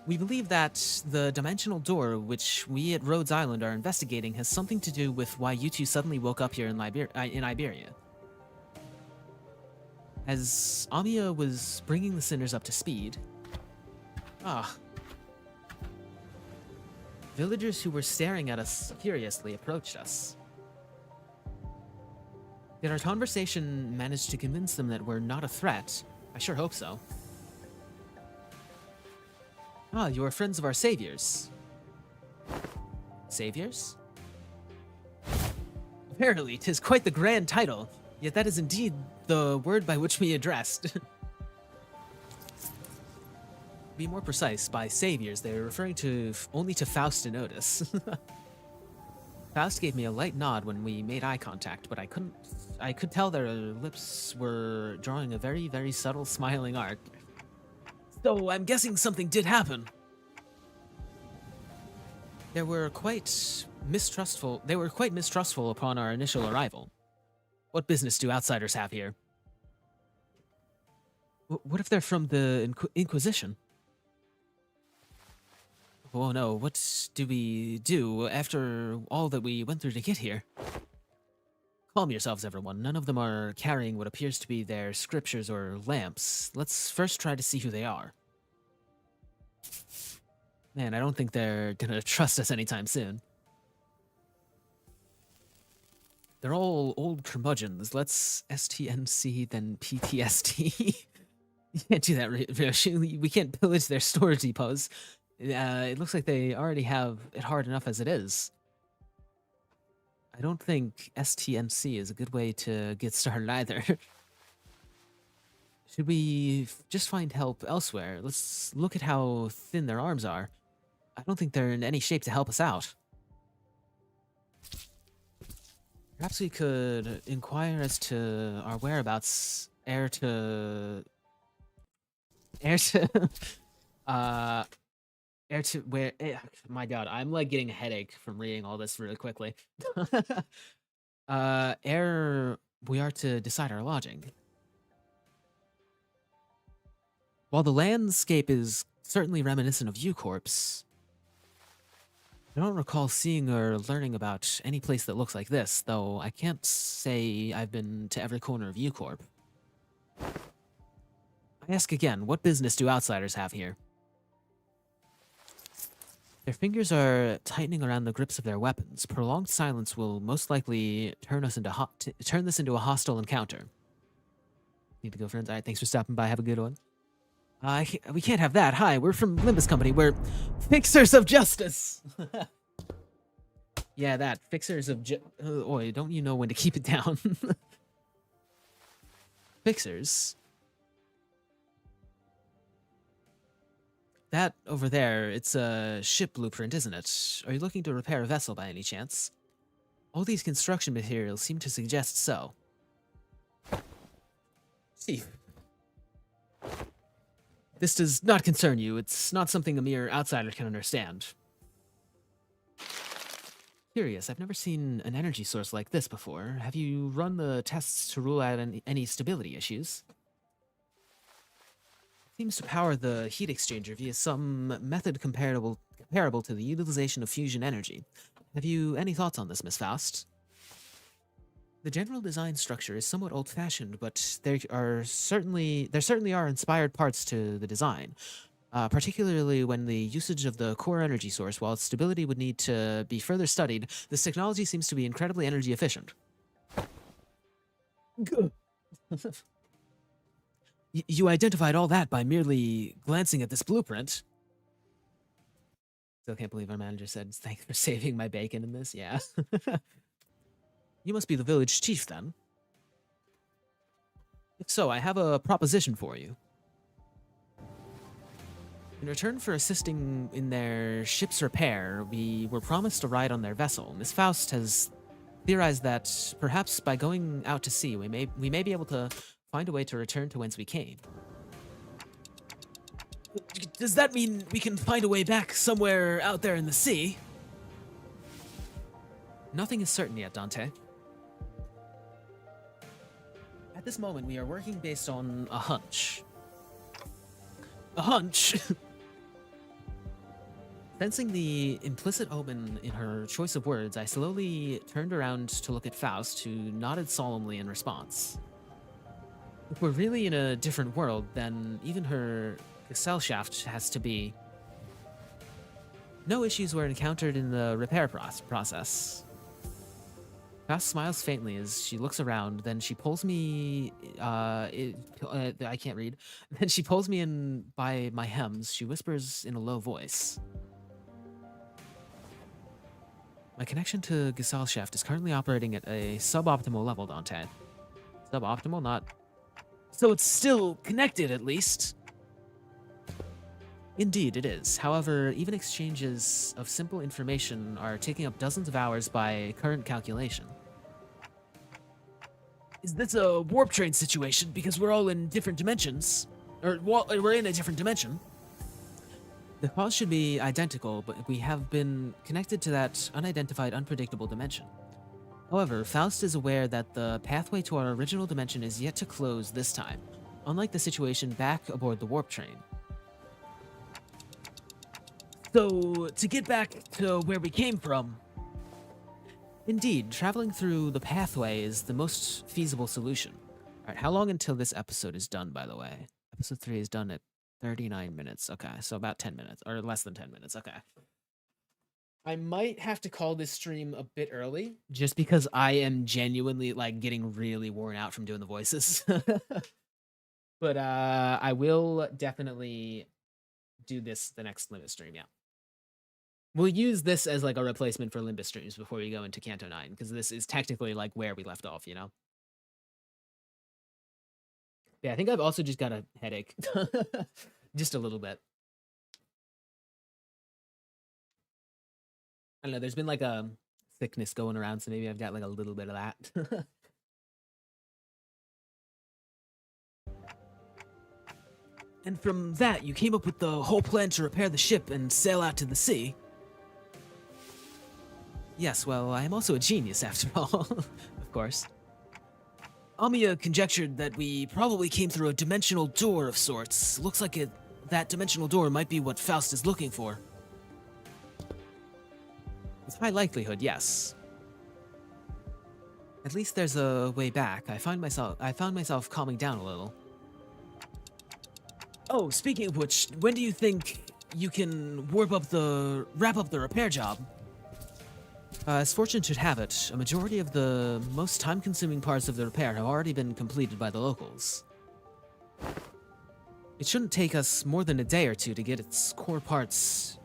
We believe that the dimensional door which we at Rhodes Island are investigating has something to do with why you two suddenly woke up here in Iberia. As Amia was bringing the sinners up to speed... Villagers who were staring at us curiously approached us. Did our conversation manage to convince them that we're not a threat? I sure hope so. You are friends of our saviors. Saviors? Apparently, 'tis quite the grand title, yet that is indeed the word by which we addressed. Be more precise, by saviors, they're referring to only to Faust and Otis. Faust gave me a light nod when we made eye contact, but I could tell their lips were drawing a very, very subtle smiling arc. So I'm guessing something did happen. They were quite mistrustful upon our initial arrival. What business do outsiders have here? What if they're from the Inquisition? Oh no, what do we do after all that we went through to get here? Calm yourselves, everyone. None of them are carrying what appears to be their scriptures or lamps. Let's first try to see who they are. Man, I don't think they're gonna trust us anytime soon. They're all old curmudgeons. Let's STNC, then PTSD. You can't do that, Ryoshi. We can't pillage their storage depots. It looks like they already have it hard enough as it is. I don't think STNC is a good way to get started either. Should we just find help elsewhere? Let's look at how thin their arms are. I don't think they're in any shape to help us out. Perhaps we could inquire as to our whereabouts. My god, I'm like getting a headache from reading all this really quickly. Ere we are to decide our lodging. While the landscape is certainly reminiscent of U-Corp's, I don't recall seeing or learning about any place that looks like this, though I can't say I've been to every corner of U-Corp. I ask again, what business do outsiders have here? Their fingers are tightening around the grips of their weapons. Prolonged silence will most likely turn this into a hostile encounter. Need to go, friends. All right, thanks for stopping by. Have a good one. We can't have that. Hi, we're from Limbus Company. We're fixers of justice. Yeah, that. Fixers of Oi, don't you know when to keep it down? Fixers? That over there, it's a ship blueprint, isn't it? Are you looking to repair a vessel by any chance? All these construction materials seem to suggest so. See. This does not concern you. It's not something a mere outsider can understand. Curious, I've never seen an energy source like this before. Have you run the tests to rule out any stability issues? Seems to power the heat exchanger via some method comparable to the utilization of fusion energy. Have you any thoughts on this, Miss Faust? The general design structure is somewhat old-fashioned, but there certainly are inspired parts to the design, particularly when the usage of the core energy source. While its stability would need to be further studied, this technology seems to be incredibly energy efficient. You identified all that by merely glancing at this blueprint. Still can't believe our manager said, "Thanks for saving my bacon in this." Yeah. You must be the village chief then. If so, I have a proposition for you. In return for assisting in their ship's repair, we were promised a ride on their vessel. Miss Faust has theorized that perhaps by going out to sea, we may be able to find a way to return to whence we came. Does that mean we can find a way back somewhere out there in the sea? Nothing is certain yet, Dante. At this moment, we are working based on a hunch. A hunch? Sensing the implicit omen in her choice of words, I slowly turned around to look at Faust, who nodded solemnly in response. If we're really in a different world, then even her cell shaft has to be. No issues were encountered in the repair process. Faust smiles faintly as she looks around, then she pulls me, I can't read. Then she pulls me in by my hems. She whispers in a low voice. My connection to Gesellschaft is currently operating at a suboptimal level, Dante. Suboptimal? Not... So it's still connected, at least. Indeed, it is. However, even exchanges of simple information are taking up dozens of hours by current calculation. Is this a warp train situation because we're all in different dimensions? Or we're in a different dimension? The cause should be identical, but we have been connected to that unidentified, unpredictable dimension. However, Faust is aware that the pathway to our original dimension is yet to close this time, unlike the situation back aboard the warp train. So, to get back to where we came from... Indeed, traveling through the pathway is the most feasible solution. Alright, how long until this episode is done, by the way? Episode 3 is done at 39 minutes. Okay, so about 10 minutes, or less than 10 minutes. Okay. I might have to call this stream a bit early, just because I am genuinely, like, getting really worn out from doing the voices. But I will definitely do this the next Limbus stream, yeah. We'll use this as, like, a replacement for Limbus streams before we go into Canto 9, because this is technically, like, where we left off, you know? Yeah, I think I've also just got a headache. Just a little bit. I don't know, there's been like a sickness going around, so maybe I've got like a little bit of that. And from that, you came up with the whole plan to repair the ship and sail out to the sea. Yes, well, I am also a genius after all, of course. Amiya conjectured that we probably came through a dimensional door of sorts. Looks like that dimensional door might be what Faust is looking for. With high likelihood, yes. At least there's a way back. I found myself calming down a little. Oh, speaking of which, when do you think you can wrap up the repair job? As fortune should have it, a majority of the most time-consuming parts of the repair have already been completed by the locals. It shouldn't take us more than a day or two to get its core parts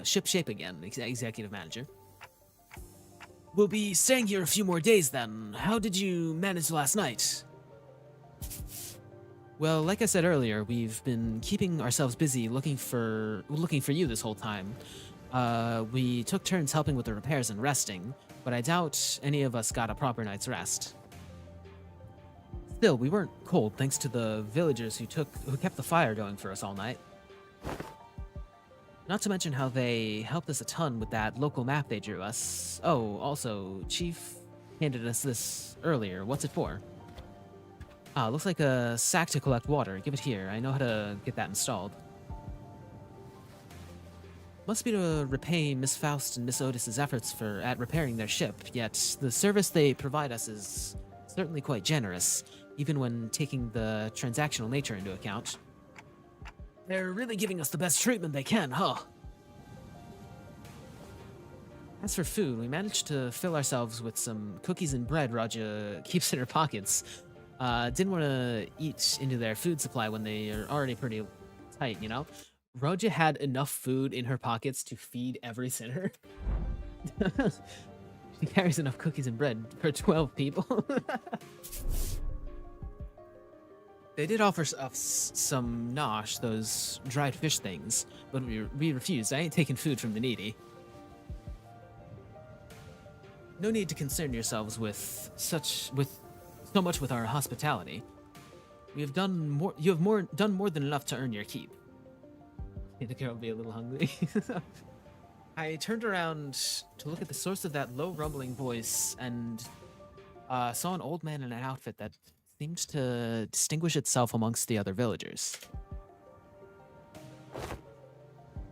ship-shape again, Executive Manager. We'll be staying here a few more days then. How did you manage last night? Well, like I said earlier, we've been keeping ourselves busy looking for you this whole time. We took turns helping with the repairs and resting, but I doubt any of us got a proper night's rest. Still, we weren't cold thanks to the villagers who kept the fire going for us all night. Not to mention how they helped us a ton with that local map they drew us. Oh, also, Chief handed us this earlier. What's it for? Ah, looks like a sack to collect water. Give it here. I know how to get that installed. Must be to repay Miss Faust and Miss Otis's efforts at repairing their ship, yet the service they provide us is certainly quite generous, even when taking the transactional nature into account. They're really giving us the best treatment they can, huh? As for food, we managed to fill ourselves with some cookies and bread Raja keeps in her pockets. Didn't want to eat into their food supply when they are already pretty tight, you know? Roja had enough food in her pockets to feed every sinner. She carries enough cookies and bread for 12 people. They did offer us some nosh, those dried fish things, but we refused. I ain't taking food from the needy. No need to concern yourselves with so much with our hospitality. We have done more. You have done more than enough to earn your keep. The girl will be a little hungry. I turned around to look at the source of that low rumbling voice and saw an old man in an outfit that seemed to distinguish itself amongst the other villagers.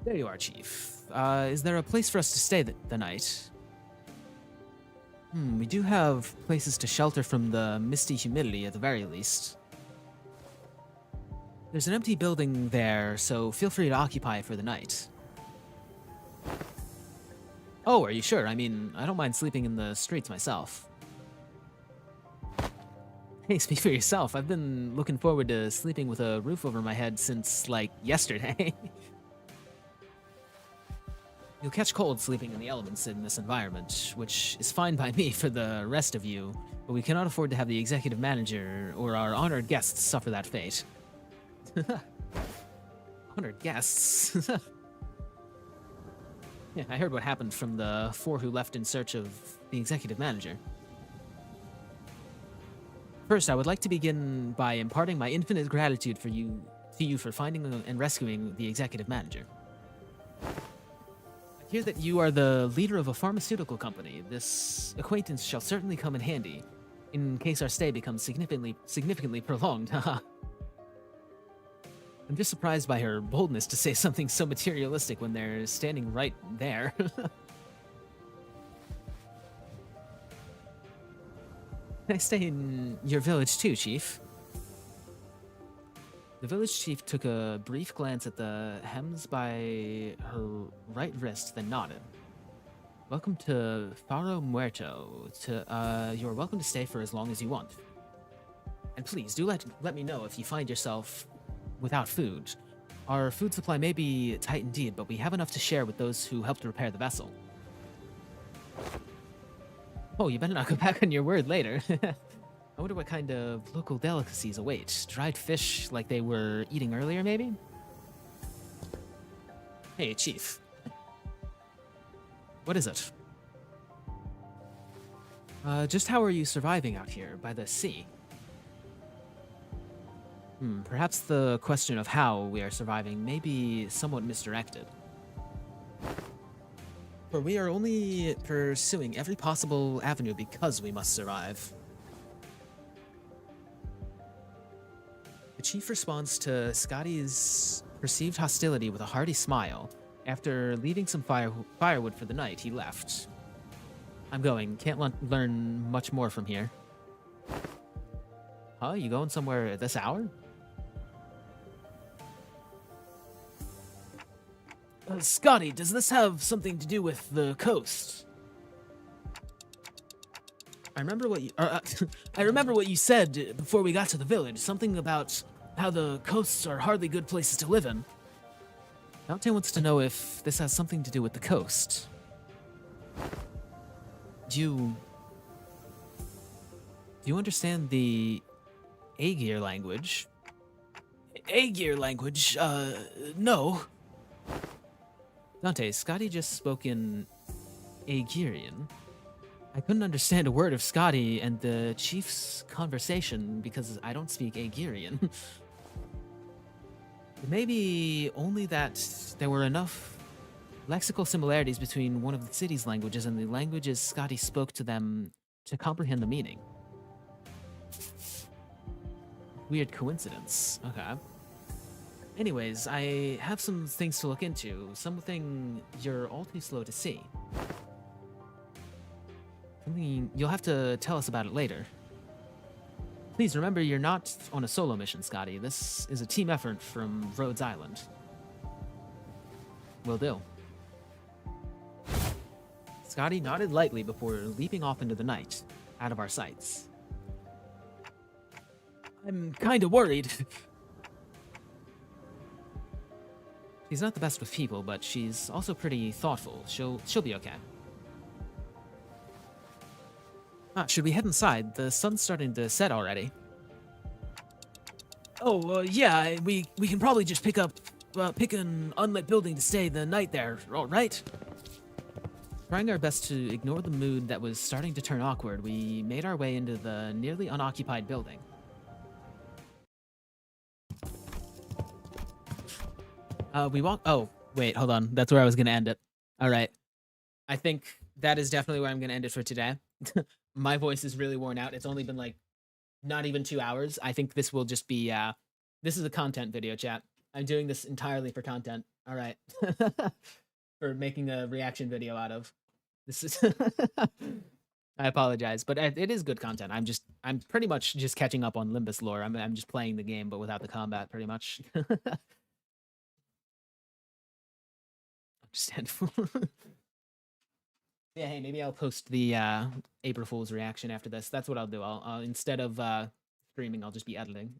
There you are, Chief. Is there a place for us to stay the night? We do have places to shelter from the misty humidity at the very least. There's an empty building there, so feel free to occupy it for the night. Oh, are you sure? I mean, I don't mind sleeping in the streets myself. Hey, speak for yourself. I've been looking forward to sleeping with a roof over my head since, like, yesterday. You'll catch cold sleeping in the elements in this environment, which is fine by me for the rest of you, but we cannot afford to have the executive manager or our honored guests suffer that fate. Honored guests? Yeah, I heard what happened from the 4 who left in search of the executive manager. First, I would like to begin by imparting my infinite gratitude to you for finding and rescuing the executive manager. I hear that you are the leader of a pharmaceutical company. This acquaintance shall certainly come in handy, in case our stay becomes significantly prolonged. Haha. I'm just surprised by her boldness to say something so materialistic when they're standing right there. Can I stay in your village too, Chief? The village chief took a brief glance at the hems by her right wrist, then nodded. Welcome to Faro Muerto. You're welcome to stay for as long as you want. And please, do let me know if you find yourself without food. Our food supply may be tight indeed, but we have enough to share with those who helped repair the vessel. Oh, you better not go back on your word later. I wonder what kind of local delicacies await. Dried fish like they were eating earlier, maybe? Hey, Chief. What is it? Just how are you surviving out here by the sea? Perhaps the question of how we are surviving may be somewhat misdirected. For we are only pursuing every possible avenue because we must survive. The chief responds to Scotty's perceived hostility with a hearty smile. After leaving some firewood for the night, he left. I'm going. Can't learn much more from here. Huh? You going somewhere at this hour? Scotty, does this have something to do with the coast? I remember what you I remember what you said before we got to the village. Something about how the coasts are hardly good places to live in. Dante wants to know if this has something to do with the coast. Do you understand the Aegir language? Aegir language? No. Dante, Scotty just spoke in Aegirian. I couldn't understand a word of Scotty and the chief's conversation because I don't speak Aegirian. It may be only that there were enough lexical similarities between one of the city's languages and the languages Scotty spoke to them to comprehend the meaning. Weird coincidence. Okay. Anyways, I have some things to look into. Something you're all too slow to see. Something you'll have to tell us about it later. Please remember you're not on a solo mission, Scotty. This is a team effort from Rhodes Island. Will do. Scotty nodded lightly before leaping off into the night, out of our sights. I'm kind of worried. She's not the best with people, but she's also pretty thoughtful. She'll be okay. Should we head inside? The sun's starting to set already. Oh, yeah, we can probably just pick an unlit building to stay the night there, all right? Trying our best to ignore the mood that was starting to turn awkward, we made our way into the nearly unoccupied building. Oh, wait, hold on. That's where I was going to end it. All right. I think that is definitely where I'm going to end it for today. My voice is really worn out. It's only been like not even 2 hours. I think this will just be, this is a content video, chat. I'm doing this entirely for content. All right. For making a reaction video out of. This is, I apologize, but it is good content. I'm pretty much just catching up on Limbus lore. I'm just playing the game, but without the combat, pretty much. Just yeah, hey, maybe I'll post the April Fool's reaction after this. That's what I'll do. I'll instead of streaming, I'll just be editing.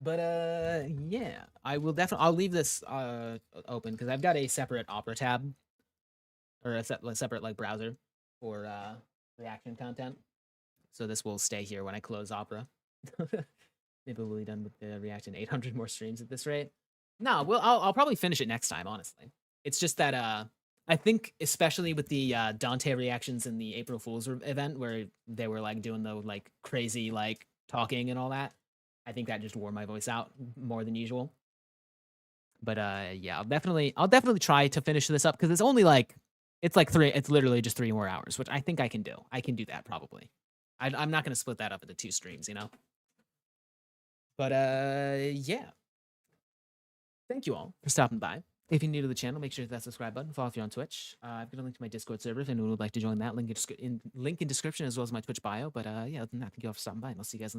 But yeah, I'll leave this open because I've got a separate Opera tab or a separate like browser for reaction content. So this will stay here when I close Opera. Maybe we'll be done with the reaction 800 more streams at this rate. No, I'll probably finish it next time, honestly. It's just that I think especially with the Dante reactions in the April Fool's event where they were like doing the like crazy like talking and all that, I think that just wore my voice out more than usual. But yeah, I'll definitely try to finish this up because it's only like it's literally just 3 more hours, which I think I can do. I can do that probably. I'm not gonna split that up into 2 streams, you know. But yeah. Thank you all for stopping by. If you're new to the channel, make sure to hit that subscribe button. Follow if you're on Twitch. I've got a link to my Discord server if anyone would like to join that. Link in description as well as my Twitch bio. But yeah, other than that, thank you all for stopping by. And I'll see you guys in the